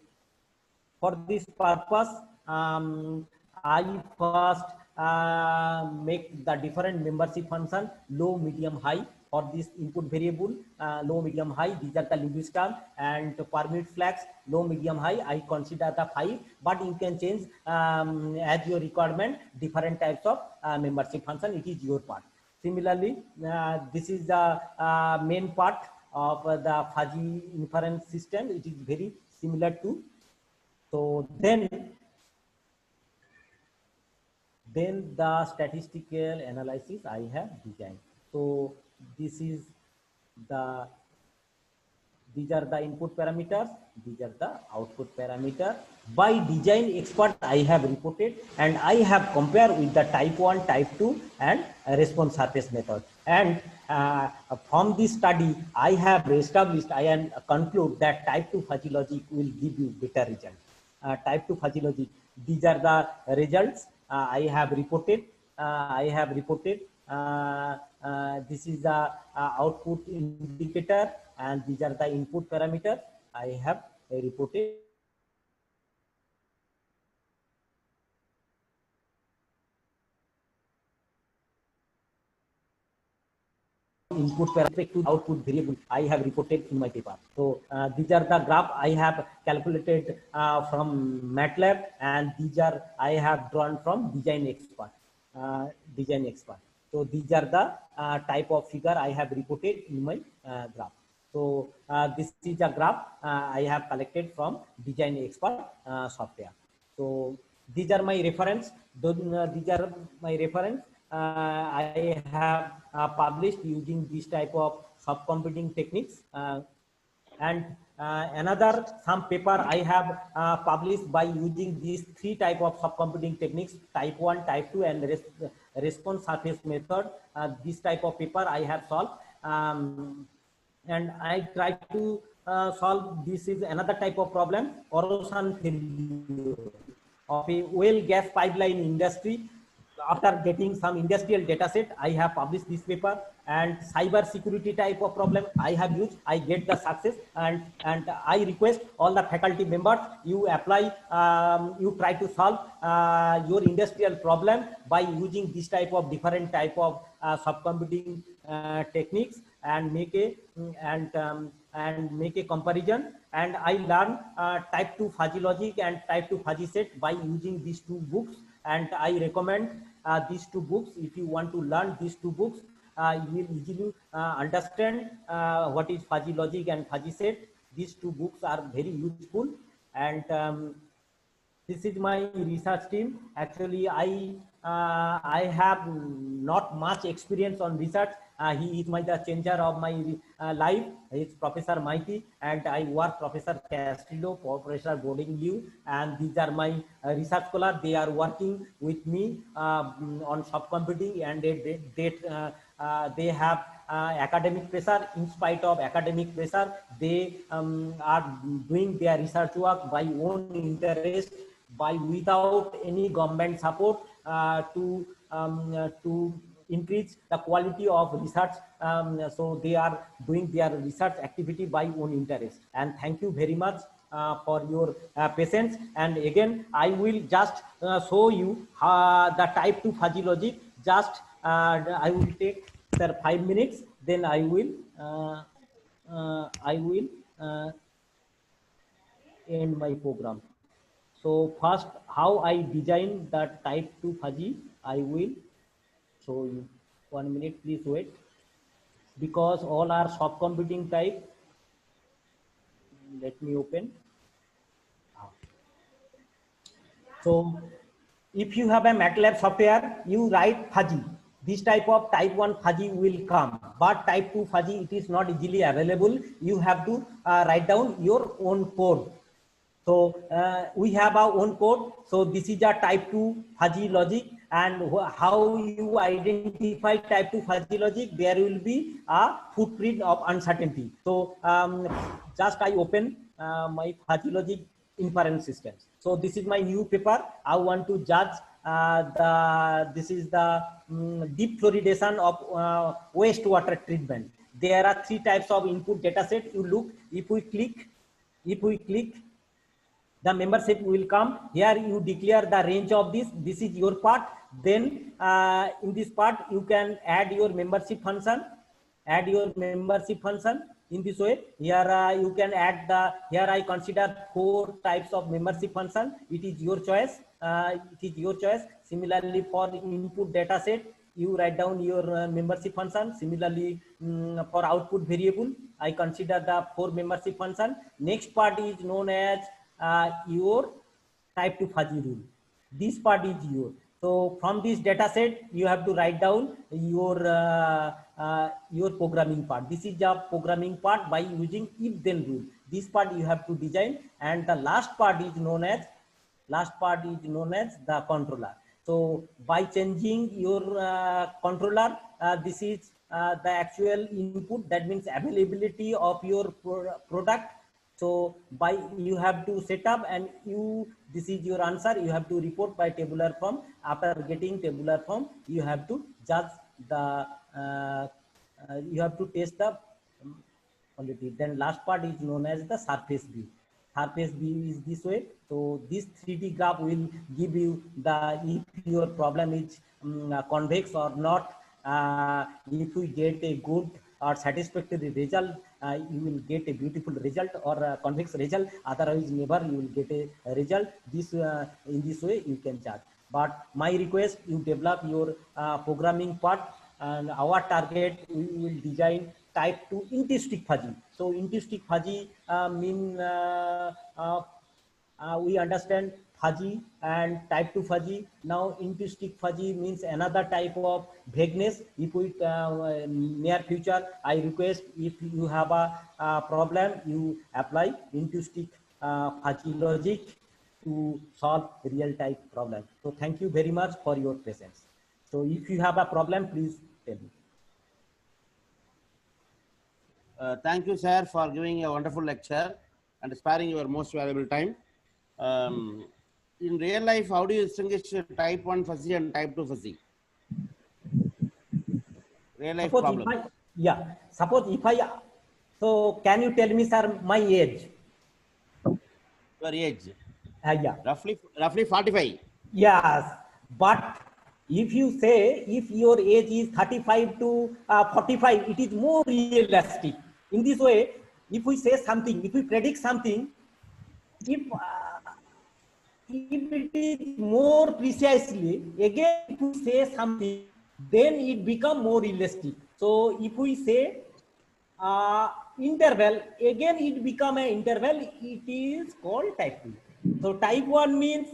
for this purpose, I first make the different membership function low, medium, high for this input variable. Low, medium, high, these are the Lewis term, and permit flags low, medium, high I consider the 5, but you can change as your requirement different types of membership function. It is your part. Similarly, this is the main part of the fuzzy inference system. It is very similar to. So then the statistical analysis I have designed. So these are the input parameters, these are the output parameter. By Design Expert I have reported, and I have compared with the type 1, type 2 and response surface method. And from this study I have established, I am conclude that type 2 fuzzy logic will give you better result. Type 2 fuzzy logic, these are the results I have reported. This is the output indicator, and these are the input parameters I have reported. Input parameter to output variable I have reported in my paper. So these are the graph I have calculated from MATLAB, and these are I have drawn from Design Expert. So these are the type of figure I have reported in my graph. So this is a graph I have collected from Design Expert software. So these are my reference. I have published using this type of subcomputing techniques, and another some paper I have published by using these 3 type of subcomputing techniques, type 1, type 2 and response surface method. This type of paper I have solved, and I try to solve. This is another type of problem, corrosion failure of a oil gas pipeline industry. After getting some industrial data set, I have published this paper. And cyber security type of problem I have used, I get the success, and I request all the faculty members, you apply, you try to solve your industrial problem by using this type of different type of subcomputing techniques, and make a and make a comparison. And I learned type 2 fuzzy logic and type 2 fuzzy set by using these two books. And I recommend these two books. If you want to learn these two books, you will easily understand what is fuzzy logic and fuzzy set. These two books are very useful. And this is my research team. Actually, I have not much experience on research. He is the changer of my life. He is Professor Maiti, and I work Professor Castillo, Professor Boarding Liu, and these are my research scholars. They are working with me on soft computing, and they have academic pressure. In spite of academic pressure, they are doing their research work by own interest, without any government support to increase the quality of research. So they are doing their research activity by own interest. And thank you very much for your patience. And again, I will just show you the type 2 fuzzy logic. Just I will take 5 minutes, then I will end my program. So first, how I design the type 2 fuzzy, I will show you. 1 minute, please wait. Because all are soft computing type. Let me open. So if you have a MATLAB software, you write fuzzy. This type of type 1 fuzzy will come, but type 2 fuzzy, it is not easily available. You have to write down your own code. So we have our own code. So this is a type 2 fuzzy logic, and how you identify type 2 fuzzy logic, there will be a footprint of uncertainty. So just I open my fuzzy logic inference systems. So this is my new paper. I want to judge this is the deep fluoridation of wastewater treatment. There are 3 types of input data set. You look, if we click, the membership will come. Here you declare the range of this. This is your part. Then in this part, you can add your membership function. In this way, here you can add here I consider 4 types of membership function. It is your choice. Similarly, for input data set, you write down your membership function. Similarly, for output variable, I consider the 4 membership function. Next part is known as your type 2 fuzzy rule. This part is your. So from this data set, you have to write down your programming part. This is the programming part by using if-then rule. This part you have to design, and the last part is known as the controller. So by changing your controller, this is the actual input. That means availability of your product. So by you have to set up, and this is your answer. You have to report by tabular form. After getting tabular form, you have to judge the you have to test the quality. Then last part is known as the surface view. Surface view is this way. So this 3D graph will give you if your problem is convex or not. If you get a good or satisfactory result, you will get a beautiful result or a convex result. Otherwise, never you will get a result. This in this way you can judge. But my request, you develop your programming part, and our target, we will design type 2 intuitive fuzzy. So intuitive fuzzy we understand fuzzy and type 2 fuzzy. Now intuitive fuzzy means another type of vagueness. If we near future, I request, if you have a problem, you apply intuitive fuzzy logic to solve real type problem. So thank you very much for your presence. So if you have a problem, please tell me. Thank you, sir, for giving a wonderful lecture and sparing your most valuable time. In real life, how do you distinguish type 1 fuzzy and type 2 fuzzy? Real life problem. So can you tell me, sir, my age? Your age? Yeah. Roughly 45. Yes, but if you say if your age is 35 to 45, it is more realistic. In this way, if we say something, if we predict something, if it is more precisely, again if we say something, then it become more realistic. So if we say interval, again it become an interval, it is called type 2. So type 1 means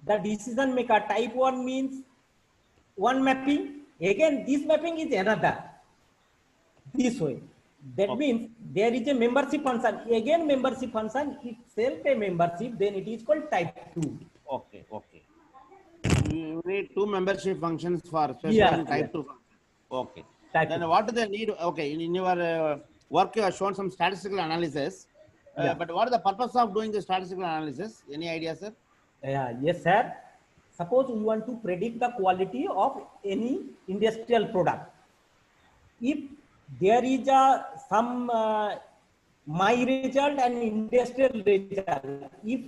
the decision maker. Type 1 means one mapping, again this mapping is another, this way. That means there is a membership function, again membership function itself a membership, then it is called type 2. Okay, okay. You need two membership functions for special Yeah, type yeah. 2 function. Okay. Type Then 2. what do they need? Okay, in your work you have shown some statistical analysis. Yeah. But what is the purpose of doing the statistical analysis? Any idea, sir? Yes, sir. Suppose we want to predict the quality of any industrial product. If there is some my result and industrial result, if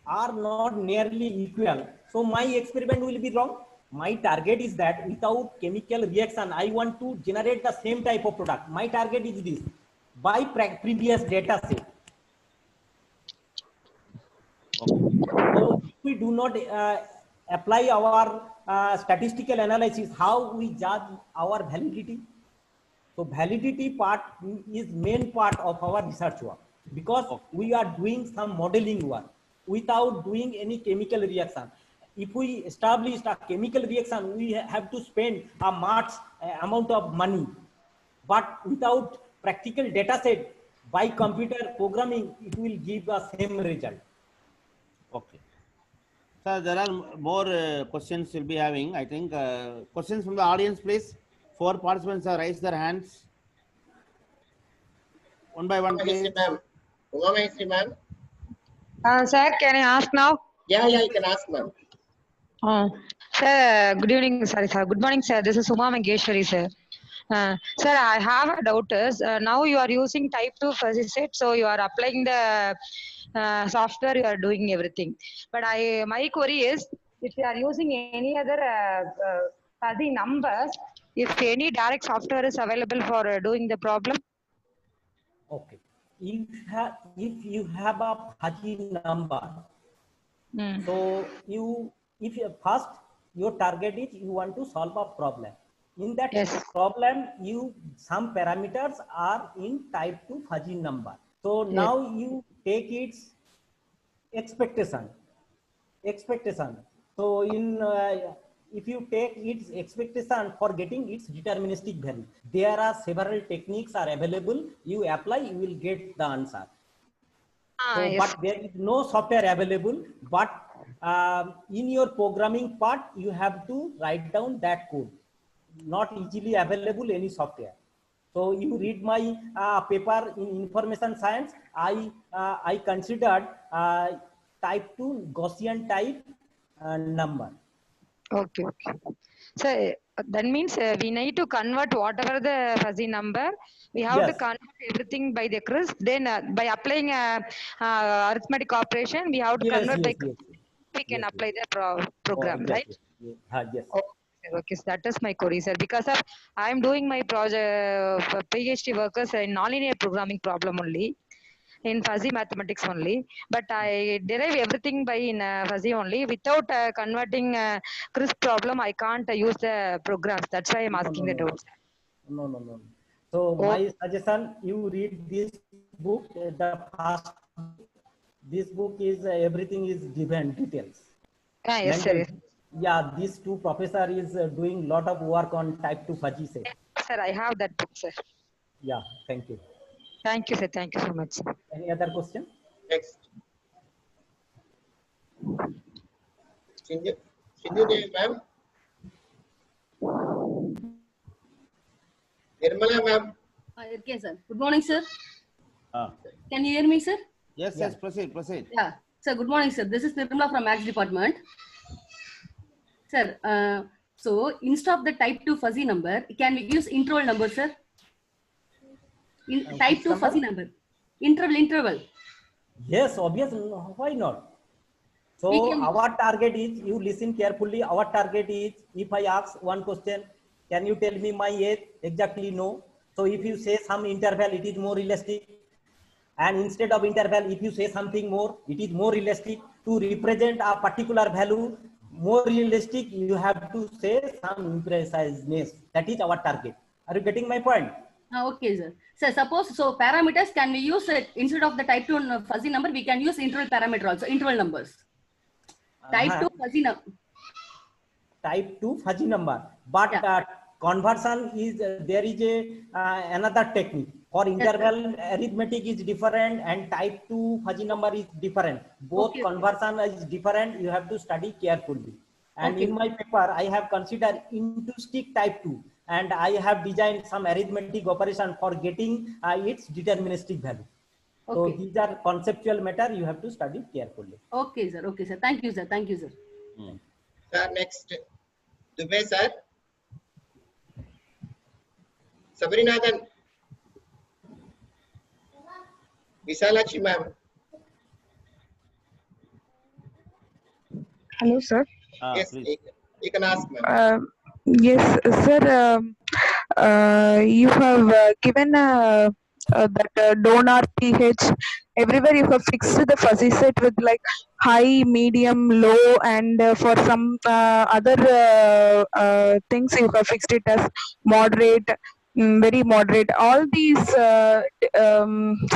are not nearly equal, so my experiment will be wrong. My target is that without chemical reaction, I want to generate the same type of product. My target is this by previous data set. So if we do not apply our statistical analysis, how we judge our validity? So validity part is main part of our research work, because we are doing some modeling work without doing any chemical reaction. If we establish a chemical reaction, we have to spend a much amount of money, but without practical data set by computer programming, it will give the same result. Okay. Sir, there are more questions we'll be having. I think questions from the audience, please. 4 participants have raised their hands. One by one, please. Ma'am. Uma Maheshri, ma'am. Sir, can I ask now? Yeah, you can ask, ma'am. Sir, good evening. Sorry, sir. Good morning, sir. This is Uma Maheshwari, sir. Sir, I have a doubt is, now you are using type 2 fuzzy set, so you are applying the software, you are doing everything. But my query is, if you are using any other fuzzy numbers, if any direct software is available for doing the problem? Okay. If you have a fuzzy number, so if you first your target is you want to solve a problem. In that problem, some parameters are in type 2 fuzzy number. So now you take its expectation. So if you take its expectation for getting its deterministic value, there are several techniques are available. You apply, you will get the answer. But there is no software available. But in your programming part, you have to write down that code. Not easily available any software. So you read my paper in information science. I considered type 2 Gaussian type number. Okay. So that means we need to convert whatever the fuzzy number. We have to convert everything by the crisp. Then by applying arithmetic operation, we have to convert by crisp. We can apply the program, right? Yes. Okay, so that is my query, sir. Because of I am doing my project PhD workers in nonlinear programming problem only, in fuzzy mathematics only, but I derive everything by in fuzzy only. Without converting crisp problem, I can't use the programs. That's why I'm asking the doubts. No. So my suggestion, you read this book. The first, this book is everything is given details. Yes, sir. Yeah, these two professor is doing lot of work on type 2 fuzzy set. Yes, sir, I have that book, sir. Yeah, thank you. Thank you, sir. Thank you so much, sir. Any other question? Next. Sindhu Devi, ma'am. Nirmala, ma'am. Okay, sir. Good morning, sir. Can you hear me, sir? Yes, proceed. Yeah. Sir, good morning, sir. This is Nirmala from Maths Department. Sir, so instead of the type 2 fuzzy number, can we use interval number, sir? Type 2 fuzzy number. Interval. Yes, obviously. Why not? So our target is, you listen carefully, our target is, if I ask one question, can you tell me my age? Exactly, no. So if you say some interval, it is more realistic. And instead of interval, if you say something more, it is more realistic. To represent a particular value more realistic, you have to say some impreciseness. That is our target. Are you getting my point? Okay, sir. So suppose, so parameters, can we use it instead of the type 2 fuzzy number, we can use interval parameter also, interval numbers. Type 2 fuzzy number. Type 2 fuzzy number. But Yeah. Conversion is, there is another technique. For interval, arithmetic is different and type 2 fuzzy number is different. Both Okay. conversion is different. You have to study carefully. And Okay. in my paper, I have considered into-stick type 2. And I have designed some arithmetic operation for getting its deterministic value. So Okay. these are conceptual matter. You have to study carefully. Okay, sir. Okay, sir. Thank you, sir. Thank you, sir. Sir, next. Dubey, sir. Sabrinathan. Visalakshi, ma'am. Hello, sir. Yes, Please. you can ask, ma'am. Yes, sir. You have given that donor pH. Everywhere you have fixed the fuzzy set with like high, medium, low, and for some other things you have fixed it as moderate, very moderate. All these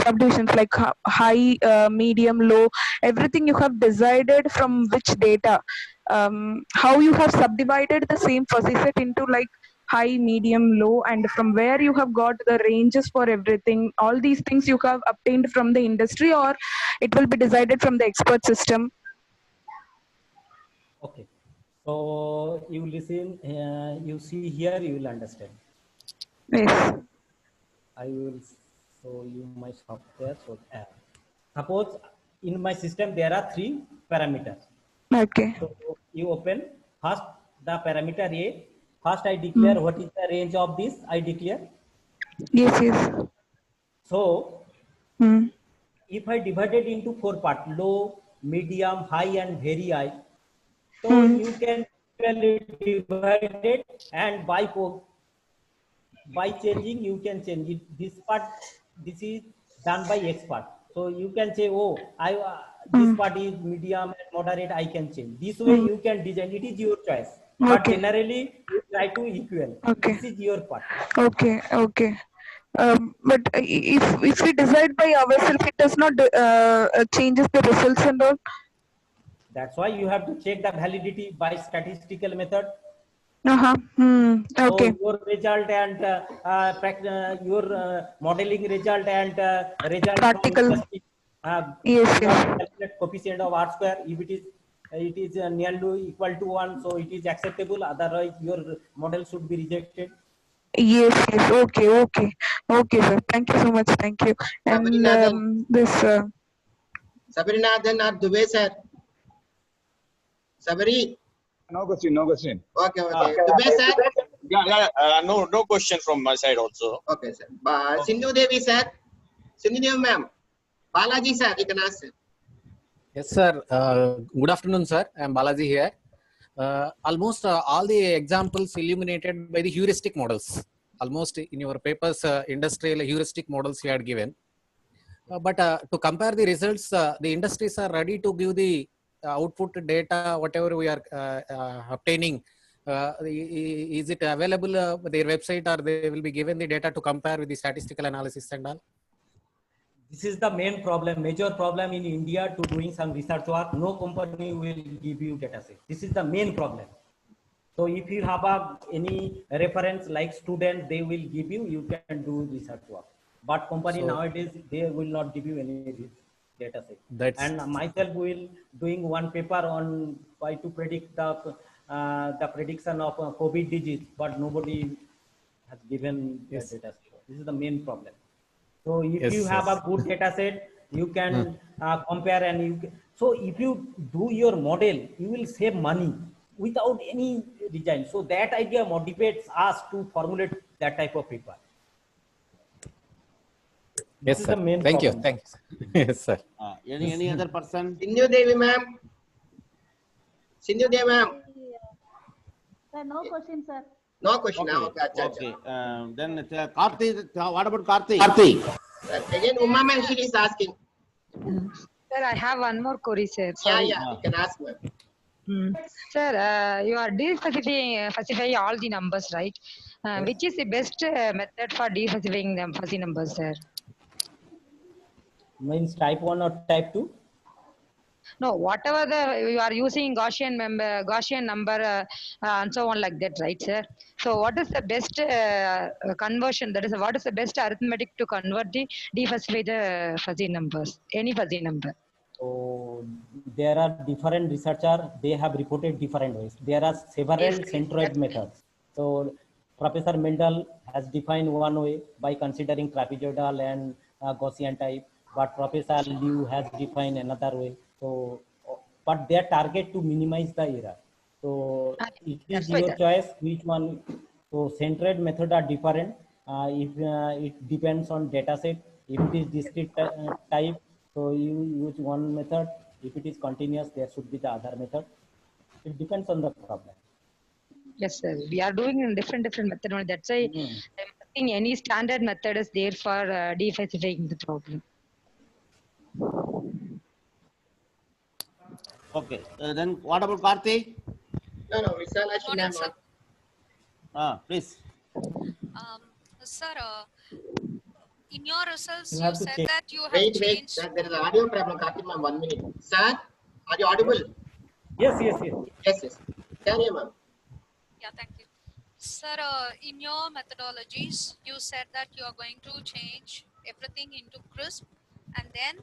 subdivisions like high, medium, low, everything you have decided from which data. How you have subdivided the same fuzzy set into like high, medium, low, and from where you have got the ranges for everything. All these things you have obtained from the industry, or it will be decided from the expert system. Okay. So you listen, you see here, you will understand. Yes. I will show you my software. So suppose in my system there are 3 parameters. Okay. So you open first the parameter A. First I declare what is the range of this. I declare. Yes, yes. So if I divide it into 4 parts, low, medium, high, and very high, so you can divide it, and by changing you can change it. This part, this is done by expert. So you can say, oh, this part is medium and moderate, I can change. This way you can design. It is your choice. But Okay. generally you try to equal. Okay. This is your part. Okay. Okay. But if we decide by ourselves, it does not changes the results and all. That's why you have to check the validity by statistical method. Okay. So your result and your modeling result and result Practical. from industry, Yes, you have to yes. calculate coefficient of R square. If it is nearly equal to 1, so it is acceptable. Otherwise, your model should be rejected. Yes, yes. Okay, okay. Okay, sir. Thank you so much. Thank you. And Sabrinathan. this. Sabrinathan or Dubey, sir. Sabri. No question, no question. Okay, okay. Dubey, sir. No question from my side also. Okay, sir. Sindhu Devi, sir. Sindhu Devi, ma'am. Balaji, sir. You can ask, sir. Yes, sir. Good afternoon, sir. I am Balaji here. Almost all the examples illuminated by the heuristic models. Almost in your papers, industrial heuristic models you had given. But to compare the results, the industries are ready to give the output data, whatever we are obtaining. Is it available their website, or they will be given the data to compare with the statistical analysis and all? This is the main problem, major problem in India to doing some research work. No company will give you data set. This is the main problem. So if you have any reference like student, they will give you, you can do research work. But company nowadays, they will not give you any data set. And myself will doing one paper on why to predict the prediction of COVID disease, but nobody has given the data set. This is the main problem. So if you have a good data set, you can compare, and you can, so if you do your model, you will save money without any design. So that idea motivates us to formulate that type of paper. Yes, sir. Thank you. Thank you. Yes, sir. Any other person? Sindhu Devi, ma'am. Sindhu Devi, ma'am. Sir, no question, sir. No question. Okay, Okay, acha, acha. okay. Then Karthi, what about Karthi? Again, Uma Maheshwari is asking. Sir, I have one more query, sir. Yeah, Sorry. yeah, you can ask, ma'am. Sir, you are specifying all the numbers, right? Which is the best method for specifying the fuzzy numbers, sir? Means type 1 or type 2? No, whatever you are using Gaussian number, and so on like that, right, sir? So, what is the best conversion? That is, what is the best arithmetic to convert the defuzzy the fuzzy numbers? Any fuzzy number. So there are different researchers, they have reported different ways. There are several centroid methods. So Professor Mendel has defined one way by considering trapezoidal and Gaussian type, but Professor Liu has defined another way. So, but their target to minimize the error. So it is your choice which one. So centroid method are different. If it depends on data set. If it is discrete type, so you use one method. If it is continuous, there should be the other method. It depends on the problem. Yes, sir. We are doing in different method only. That's why I'm asking any standard method is there for defacifying the problem. Okay. Then what about Karthi? No, Visalashi ma'am. Please. Sir, in your results, You you, have to said check. that you have Wait, changed. sir, there is an audio problem. Karthi ma'am, 1 minute. Sir, are you audible? Yes. Yes. Carry on, ma'am. Yeah, thank you. Sir, in your methodologies, you said that you are going to change everything into CRISP, and then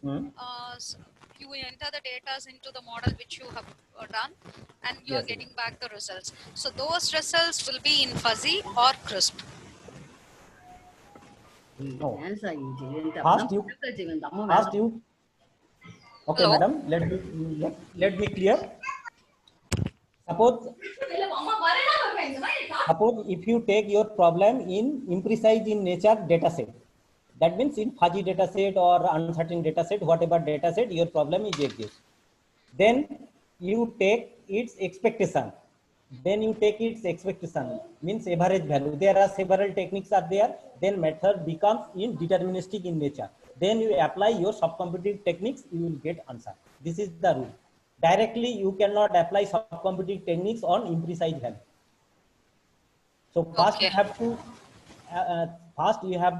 you enter the data into the model which you have done, and you are getting back the results. So those results will be in fuzzy or CRISP. No. Ask you. Okay, Hello? madam. Let me clear. Suppose if you take your problem in imprecise in nature data set, that means in fuzzy data set or uncertain data set, whatever data set your problem is exists. Then you take its expectation. Means average value. There are several techniques are there. Then method becomes in deterministic in nature. Then you apply your subcomputing techniques, you will get answer. This is the rule. Directly you cannot apply subcomputing techniques on imprecise value. So first you have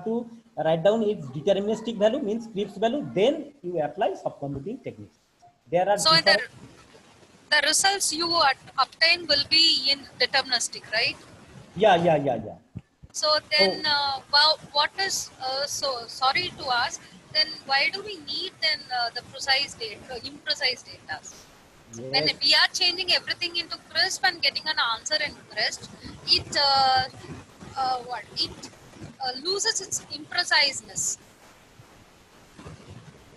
to write down its deterministic value, means CRISP value. Then you apply subcomputing techniques. There are So the results you obtain will be in deterministic, right? Yeah. So then, what is so sorry to ask? Then why do we need then the precise data, imprecise data? When we are changing everything into CRISP and getting an answer in CRISP, it loses its impreciseness.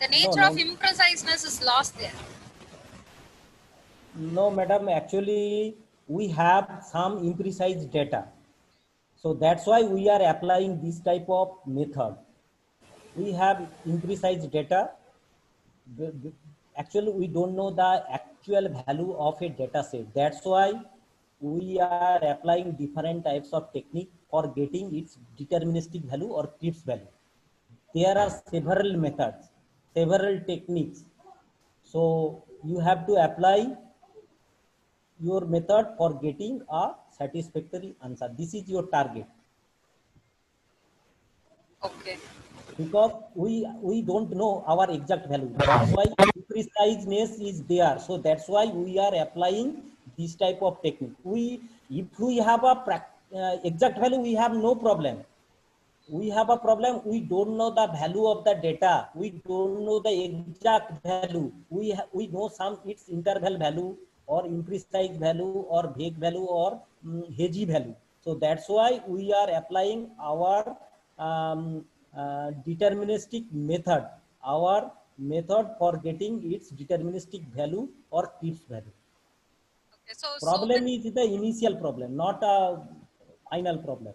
The nature of impreciseness is lost there. No, madam. Actually, we have some imprecise data. So that's why we are applying this type of method. We have imprecise data. Actually, we don't know the actual value of a data set. That's why we are applying different types of technique for getting its deterministic value or CRISP value. There are several methods, several techniques. So you have to apply your method for getting a satisfactory answer. This is your target. Okay. Because we don't know our exact value. That's why impreciseness is there. So that's why we are applying this type of technique. If we have a exact value, we have no problem. We have a problem. We don't know the value of the data. We don't know the exact value. We know some its interval value or imprecise value or vague value or hazy value. So that's why we are applying our deterministic method, our method for getting its deterministic value or CRISP value. Okay, so problem is the initial problem, not a final problem.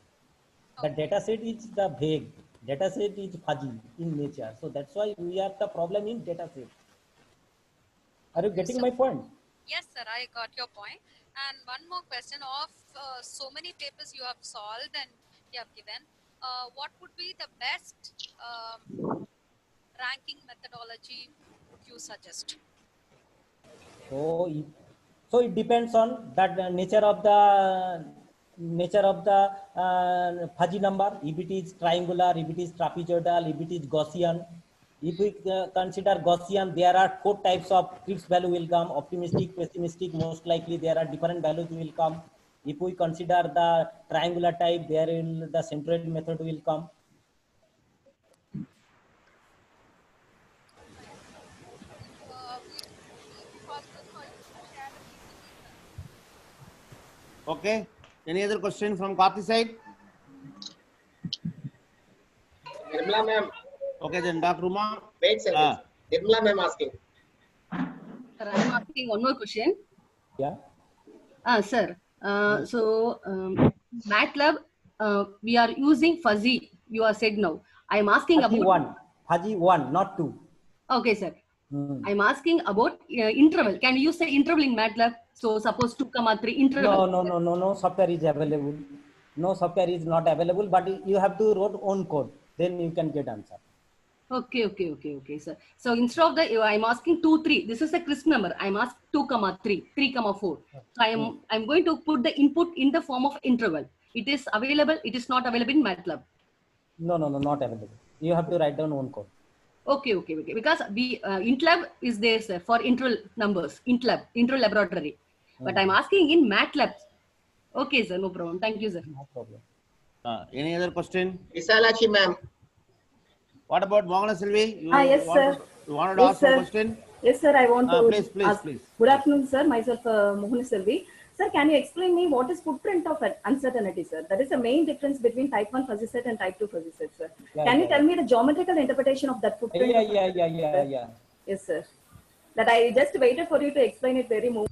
The data set is the vague, data set is fuzzy in nature. So that's why we have the problem in data set. Are you getting my point? Yes, sir, I got your point. And one more question of so many papers you have solved and you have given, what would be the best ranking methodology would you suggest? So it depends on that nature of the fuzzy number. If it is triangular, if it is trapezoidal, if it is Gaussian. If we consider Gaussian, there are 4 types of Cripps value will come: optimistic, pessimistic. Most likely there are different values will come. If we consider the triangular type, there will the centroid method will come. Okay. Any other question from Karthi side? Nirmala ma'am. Okay, then Dr. Uma. Wait, sir. Nirmala ma'am asking. Sir, I'm asking one more question. Yeah. Sir, MATLAB, we are using fuzzy, you are said now. I'm asking fuzzy about... Fuzzy 1, not 2. Okay, sir. I'm asking about interval. Can you use the interval in MATLAB? So suppose 2, 3 interval. No software is available. No software is not available, but you have to write own code. Then you can get answer. Okay, sir. So instead of the, I'm asking 2, 3. This is the crisp number. I'm asking 2, 3, 3, 4. So I'm going to put the input in the form of interval. It is available. It is not available in MATLAB. No, not available. You have to write down own code. Okay. Because we IntLab is there, sir, for interval numbers. IntLab, interval laboratory. But I'm asking in MATLAB. Okay, sir. No problem. Thank you, sir. No problem. Any other question? Visalachi ma'am. What about Mohana Selvi? Yes, sir. You wanted to ask a question? Yes, sir. I want to please. Good afternoon, sir. Myself, Mohana Selvi. Sir, can you explain me what is footprint of uncertainty, sir? That is the main difference between type 1 fuzzy set and type 2 fuzzy set, sir. Can you tell me the geometrical interpretation of that footprint? Yeah. Yes, sir. That I just waited for you to explain it very more.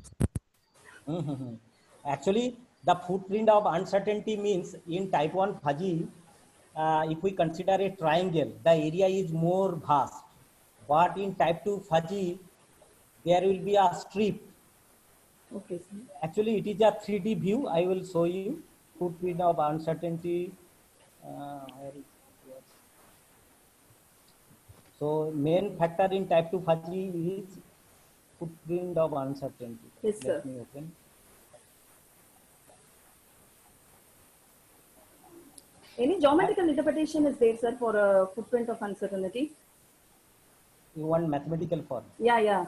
Actually, the footprint of uncertainty means in type 1 fuzzy, if we consider a triangle, the area is more vast. But in type 2 fuzzy, there will be a strip. Okay, sir. Actually, it is a 3D view. I will show you footprint of uncertainty. So main factor in type 2 fuzzy is footprint of uncertainty. Yes, sir. Let me open. Any geometrical interpretation is there, sir, for a footprint of uncertainty? You want mathematical form? Yeah.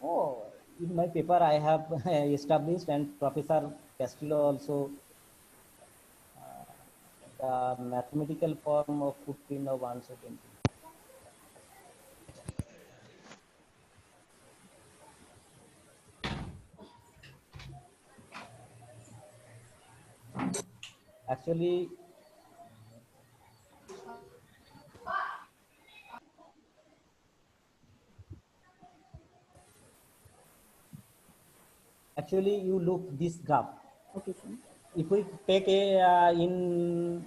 Oh, in my paper I have established, and Professor Castillo also, the mathematical form of footprint of uncertainty. Actually, you look this graph. Okay, sir. If we take a in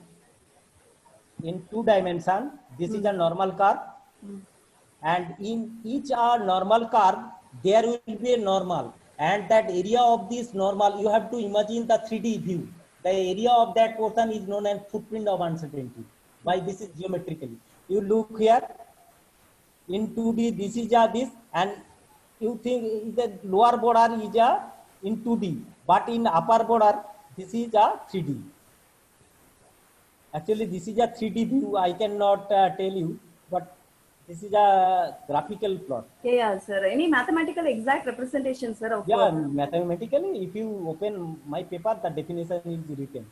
2 dimension, this is a normal curve, and in each normal curve there will be a normal, and that area of this normal, you have to imagine the 3D view. The area of that portion is known as footprint of uncertainty. Why this is geometrically? You look here in 2D, this is this, and you think the lower border is in 2D, but in upper border this is a 3D. Actually, this is a 3D view. I cannot tell you, but this is a graphical plot. Yeah, sir. Any mathematical exact representation, sir? Of mathematically, if you open my paper, the definition is written.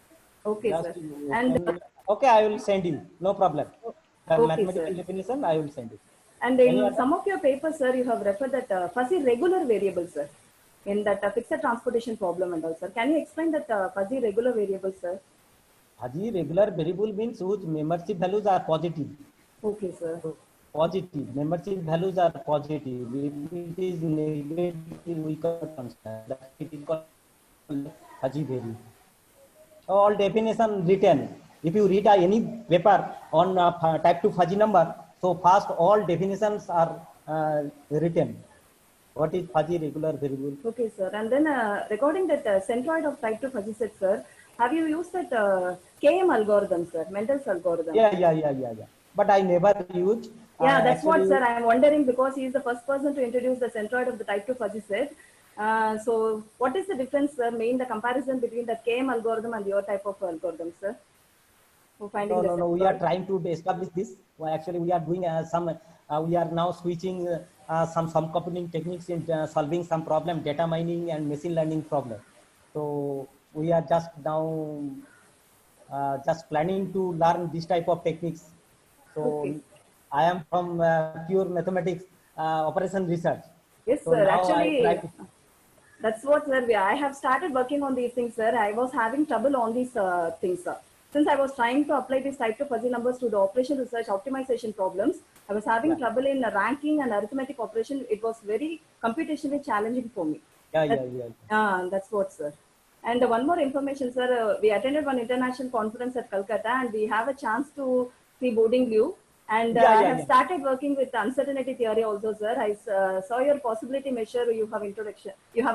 Okay, Just sir. And okay, I will send you. No problem. The Okay, mathematical sir. definition, I will send you. And in some of your papers, sir, you have referred that fuzzy regular variable, sir, in that fixed transportation problem and all, sir. Can you explain that fuzzy regular variable, sir? Fuzzy regular variable means whose membership values are positive. Okay, sir. So, positive membership values are positive. If it is negative, we can consider that it is called fuzzy variable. All definition written. If you read any paper on type 2 fuzzy number, so first all definitions are written. What is fuzzy regular variable? Okay, sir. And then regarding that centroid of type 2 fuzzy set, sir, have you used that KM algorithm, sir, Mendel's algorithm? Yeah. But I never used. Yeah, that's what, actually, sir. I am wondering because he is the first person to introduce the centroid of the type 2 fuzzy set. So what is the difference, sir, the comparison between the KM algorithm and your type of algorithm, sir? For finding No. We centroid? are trying to establish this. Well, actually, we are doing we are now switching some coupling techniques in solving some problem, data mining and machine learning problem. So we are just now just planning to learn this type of techniques. So Okay. I am from pure mathematics operation research. Yes, So sir. now Actually, I try to, that's what, sir. I have started working on these things, sir. I was having trouble on these things, sir. Since I was trying to apply these type of fuzzy numbers to the operation research optimization problems, I was having trouble in ranking and arithmetic operation. It was very computationally challenging for me. That's what, sir. And one more information, sir. We attended one international conference at Calcutta, and we have a chance to see Boarding View. And I have started working with uncertainty theory also, sir. I saw your possibility measure you have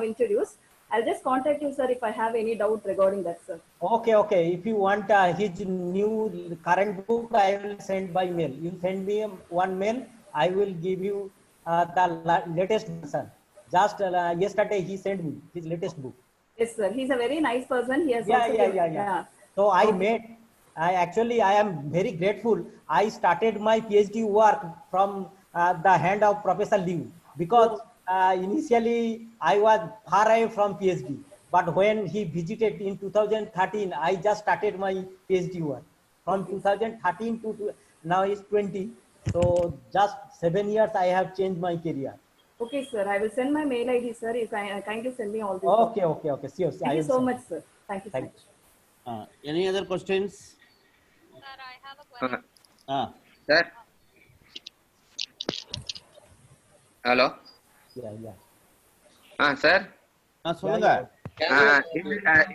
introduced. I'll just contact you, sir, if I have any doubt regarding that, sir. Okay. If you want his new current book, I will send by mail. You send me one mail, I will give you the latest version. Just yesterday he sent me his latest book. Yes, sir. He's a very nice person. He has Yeah. So I am very grateful. I started my PhD work from the hand of Professor Liu because initially I was far away from PhD. But when he visited in 2013, I just started my PhD work. From 2013 to now is 20. So just 7 years I have changed my career. Okay, sir. I will send my mail ID, sir. You can kindly send me all this. Okay. Sure. Thank you so much, sir. Thank you so much. Any other questions? Sir, I have a question. Sir. Hello. Yeah. Sir. Solunga.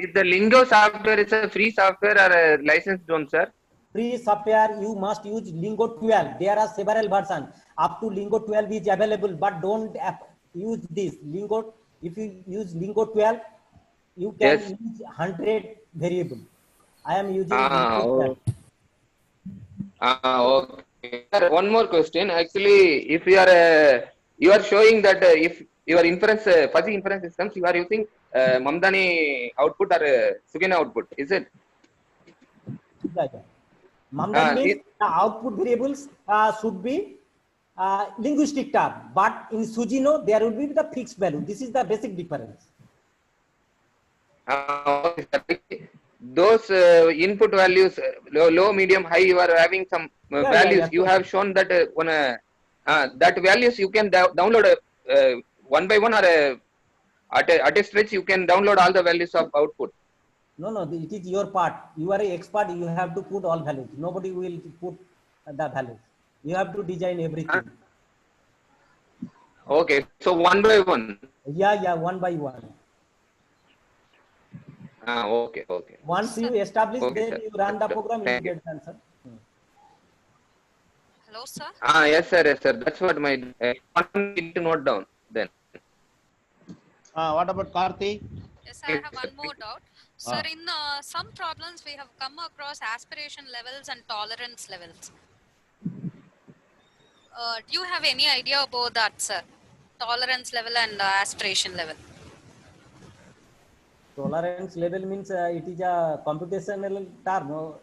If the Lingo software is a free software or a licensed one, sir? Free software, you must use Lingo 12. There are several versions. Up to Lingo 12 is available, but don't use this. Lingo, if you use Lingo 12, you can use 100 variable. I am using Lingo 12. Okay. Sir, one more question. Actually, if you are showing that if your inference, fuzzy inference systems, you are using Mamdani output or Sugena output, is it? Mamdani means the output variables should be linguistic term, but in Sugeno there will be the fixed value. This is the basic difference. Those input values, low, medium, high, you are having some values. You have shown that that values you can download one by one, or at a stretch you can download all the values of output. No, it is your part. You are an expert. You have to put all values. Nobody will put the values. You have to design everything. Okay, so one by one. Yeah, one by one. Okay. Once you establish, then you run the program, you get the answer. Hello, sir. Yes, sir. That's what my one need to note down then. What about Karthi? Yes, I have one more doubt. Sir, in some problems we have come across aspiration levels and tolerance levels. Do you have any idea about that, sir? Tolerance level and aspiration level. Tolerance level means it is a computational term.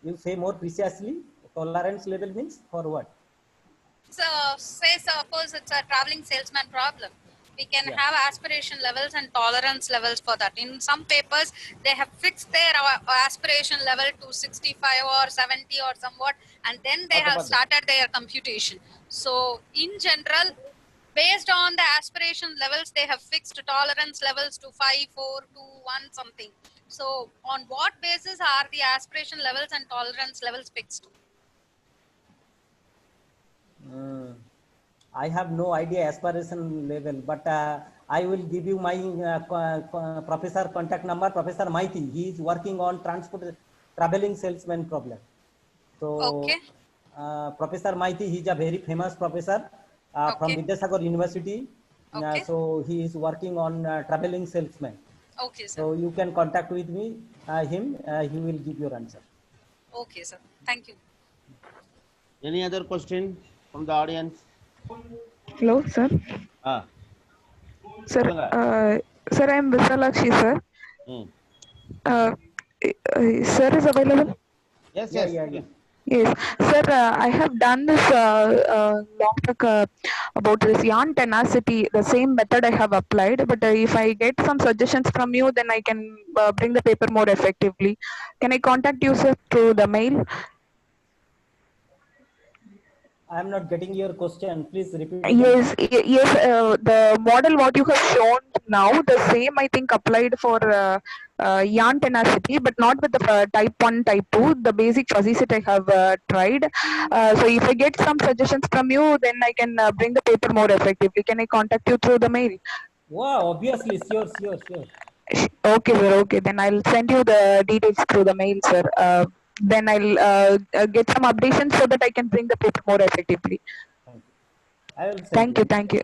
You say more precisely. Tolerance level means for what? So, say suppose it's a traveling salesman problem. We can have aspiration levels and tolerance levels for that. In some papers, they have fixed their aspiration level to 65 or 70 or somewhat, and then they have started their computation. So, in general, based on the aspiration levels, they have fixed tolerance levels to 5, 4, 2, 1, something. So, on what basis are the aspiration levels and tolerance levels fixed? I have no idea aspiration level, but I will give you my professor contact number, Professor Maiti. He is working on traveling salesman problem. So, Professor Maiti, he is a very famous professor from Vidyasagar University. Okay. So he is working on traveling salesman. Okay, sir. So you can contact with me, him. He will give your answer. Okay, sir. Thank you. Any other question from the audience? Hello, sir. Ah, Sir, சொல்லுங்க. sir, I am Visalakshi, sir. Hmm. Sir is available? Yes, Yeah, yes. yeah, yeah. Yes, sir. I have done this long back about this yarn tenacity. The same method I have applied, but if I get some suggestions from you, then I can bring the paper more effectively. Can I contact you, sir, through the mail? I am not getting your question. Please repeat. Yes, yes. The model what you have shown now, the same I think applied for yarn tenacity, but not with the type 1, type 2. The basic fuzzy set I have tried. So if I get some suggestions from you, then I can bring the paper more effectively. Can I contact you through the mail? Wow, obviously, sure. Okay, sir. Okay, then I'll send you the details through the mail, sir. Then I'll get some updations so that I can bring the paper more effectively. I will send Thank you. Thank you.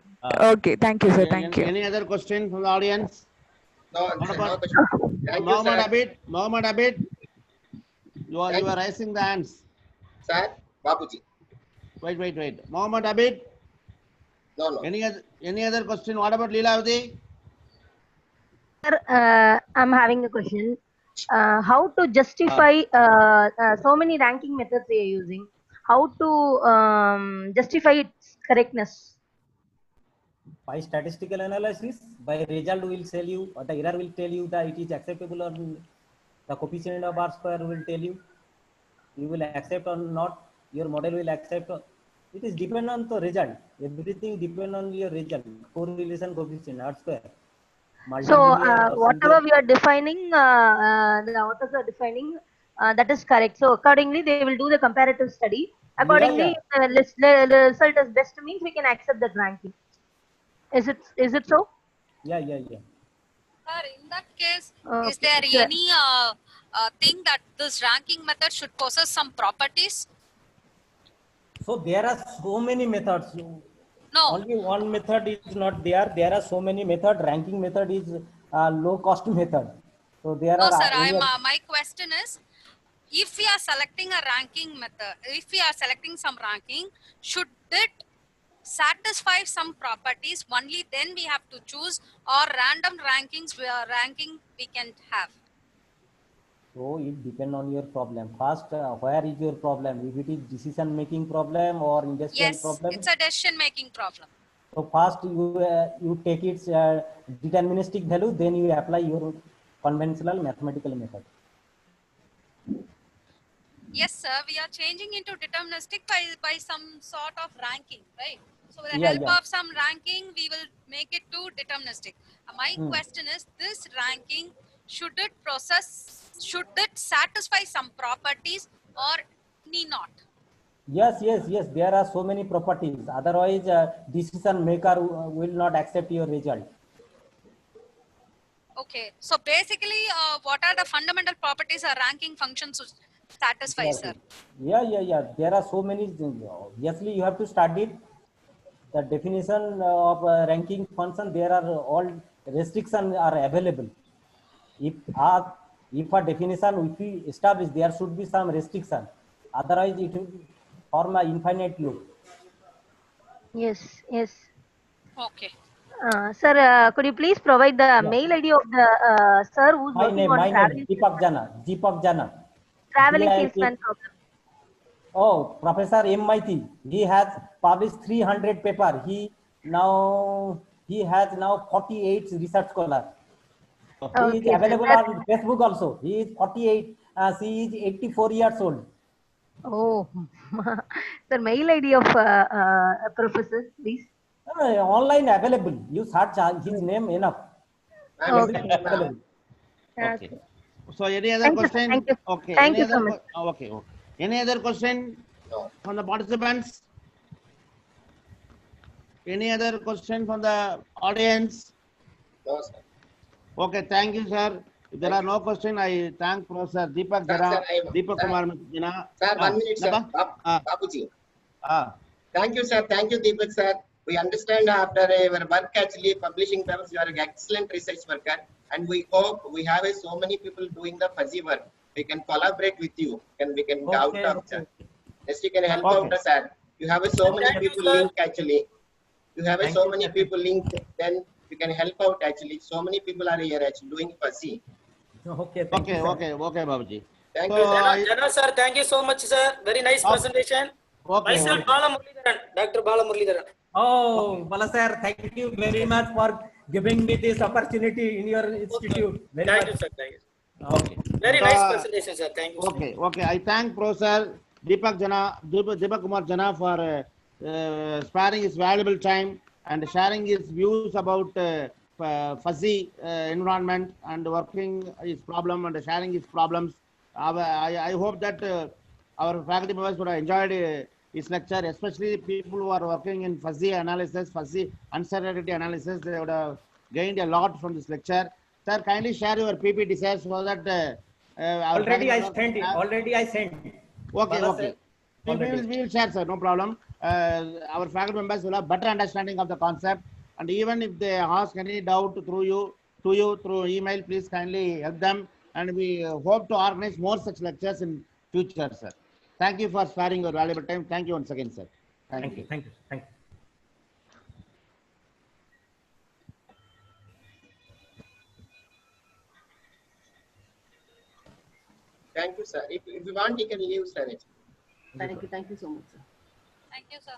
Okay, thank you, sir. Thank you. Any other question from the audience? No, What no about question. Thank you, Mohammed sir. Abid? Mohammed Abid, you are raising the hands. Sir, Babuji. Wait. Mohammed Abid? No. Any other question? What about Leelavati? Sir, I'm having a question. How to justify so many ranking methods we are using? How to justify its correctness? By statistical analysis, by result will tell you, or the error will tell you that it is acceptable, or the coefficient of R square will tell you. You will accept or not. Your model will accept. It is depend on the result. Everything depend on your result. Correlation coefficient R square. So whatever we are defining, the authors are defining, that is correct. So accordingly, they will do the comparative study. Accordingly, if the result is best means we can accept that ranking. Is it so? Yeah. Sir, in that case, Okay, is there sure. any thing that this ranking method should possess some properties? So there are so many methods. No. Only one method is not there. There are so many methods. Ranking method is low cost method. So there No, are. sir. My question is, if we are selecting a ranking method, if we are selecting some ranking, should it satisfy some properties? Only then we have to choose, or random rankings we can have. So it depends on your problem. First, where is your problem? If it is decision making problem or industrial Yes, problem. it's a decision making problem. So first you take its deterministic value, then you apply your conventional mathematical method. Yes, sir. We are changing into deterministic by some sort of ranking, right? So with the Yeah, help yeah. of some ranking, we will make it to deterministic. My question is, this ranking, should it satisfy some properties or need not? Yes. There are so many properties. Otherwise, decision maker will not accept your result. Okay. So basically, what are the fundamental properties a ranking function should satisfy, sir? Yeah. There are so many things. Obviously, you have to study the definition of ranking function. There are all restrictions are available. If a definition if we establish, there should be some restriction. Otherwise, it will form an infinite loop. Yes. Okay. Sir, could you please provide the mail ID of the sir who's My working name, on traveling Deepak Jana. traveling salesman problem? Oh, Professor M. Maiti. He has published 300 paper. He has now 48 research scholar. He is Okay, available sir. on Facebook also. He is 48. She is 84 years old. Oh, sir, mail ID of professor, please. Online available. You search his name enough. Everything available. Okay. So any other question? Thank you. Okay. Thank Any you so other much. okay. Any other question from the participants? Any other question from the audience? No, sir. Okay, thank you, sir. If there are no questions, I thank Professor Deepak Jana, Deepak Kumar Jana. Sir, 1 minute, sir. Babuji. Thank you, sir. Thank you, Deepak, sir. We understand after your work actually publishing papers, you are an excellent research worker, and we hope we have so many people doing the fuzzy work. We can collaborate with you, and we can out of that. Yes, you can help out us, sir. You have so many people linked actually. You have so many people linked, then you can help out actually. So many people are here actually doing fuzzy. Okay, Babuji. Thank So, you, sir. Jana sir, thank you so much, sir. Very nice presentation. Myself, Bala Muralidharan, Dr. Bala Muralidharan. Oh, Bala sir, thank you very much for giving me this opportunity in your institute. Very Thank much. you, sir. Thank you. Okay. Very nice presentation, sir. Thank you. Okay. I thank Professor Deepak Kumar Jana for sparing his valuable time and sharing his views about fuzzy environment and working his problem and sharing his problems. I hope that our faculty members would have enjoyed his lecture, especially people who are working in fuzzy analysis, fuzzy uncertainty analysis. They would have gained a lot from this lecture. Sir, kindly share your PPT, sir, so that our Already I faculty sent it. members- Already I sent it. Okay. Bala sir, We already. will share, sir, no problem. Our faculty members will have better understanding of the concept, and even if they ask any doubt through through email, please kindly help them, and we hope to organize more such lectures in future, sir. Thank you for sparing your valuable time. Thank you once again, sir. Thank you. Thank you. Thank you. Thank you, sir. If you want, you can leave, sir. Thank you so much, sir. Thank you, sir.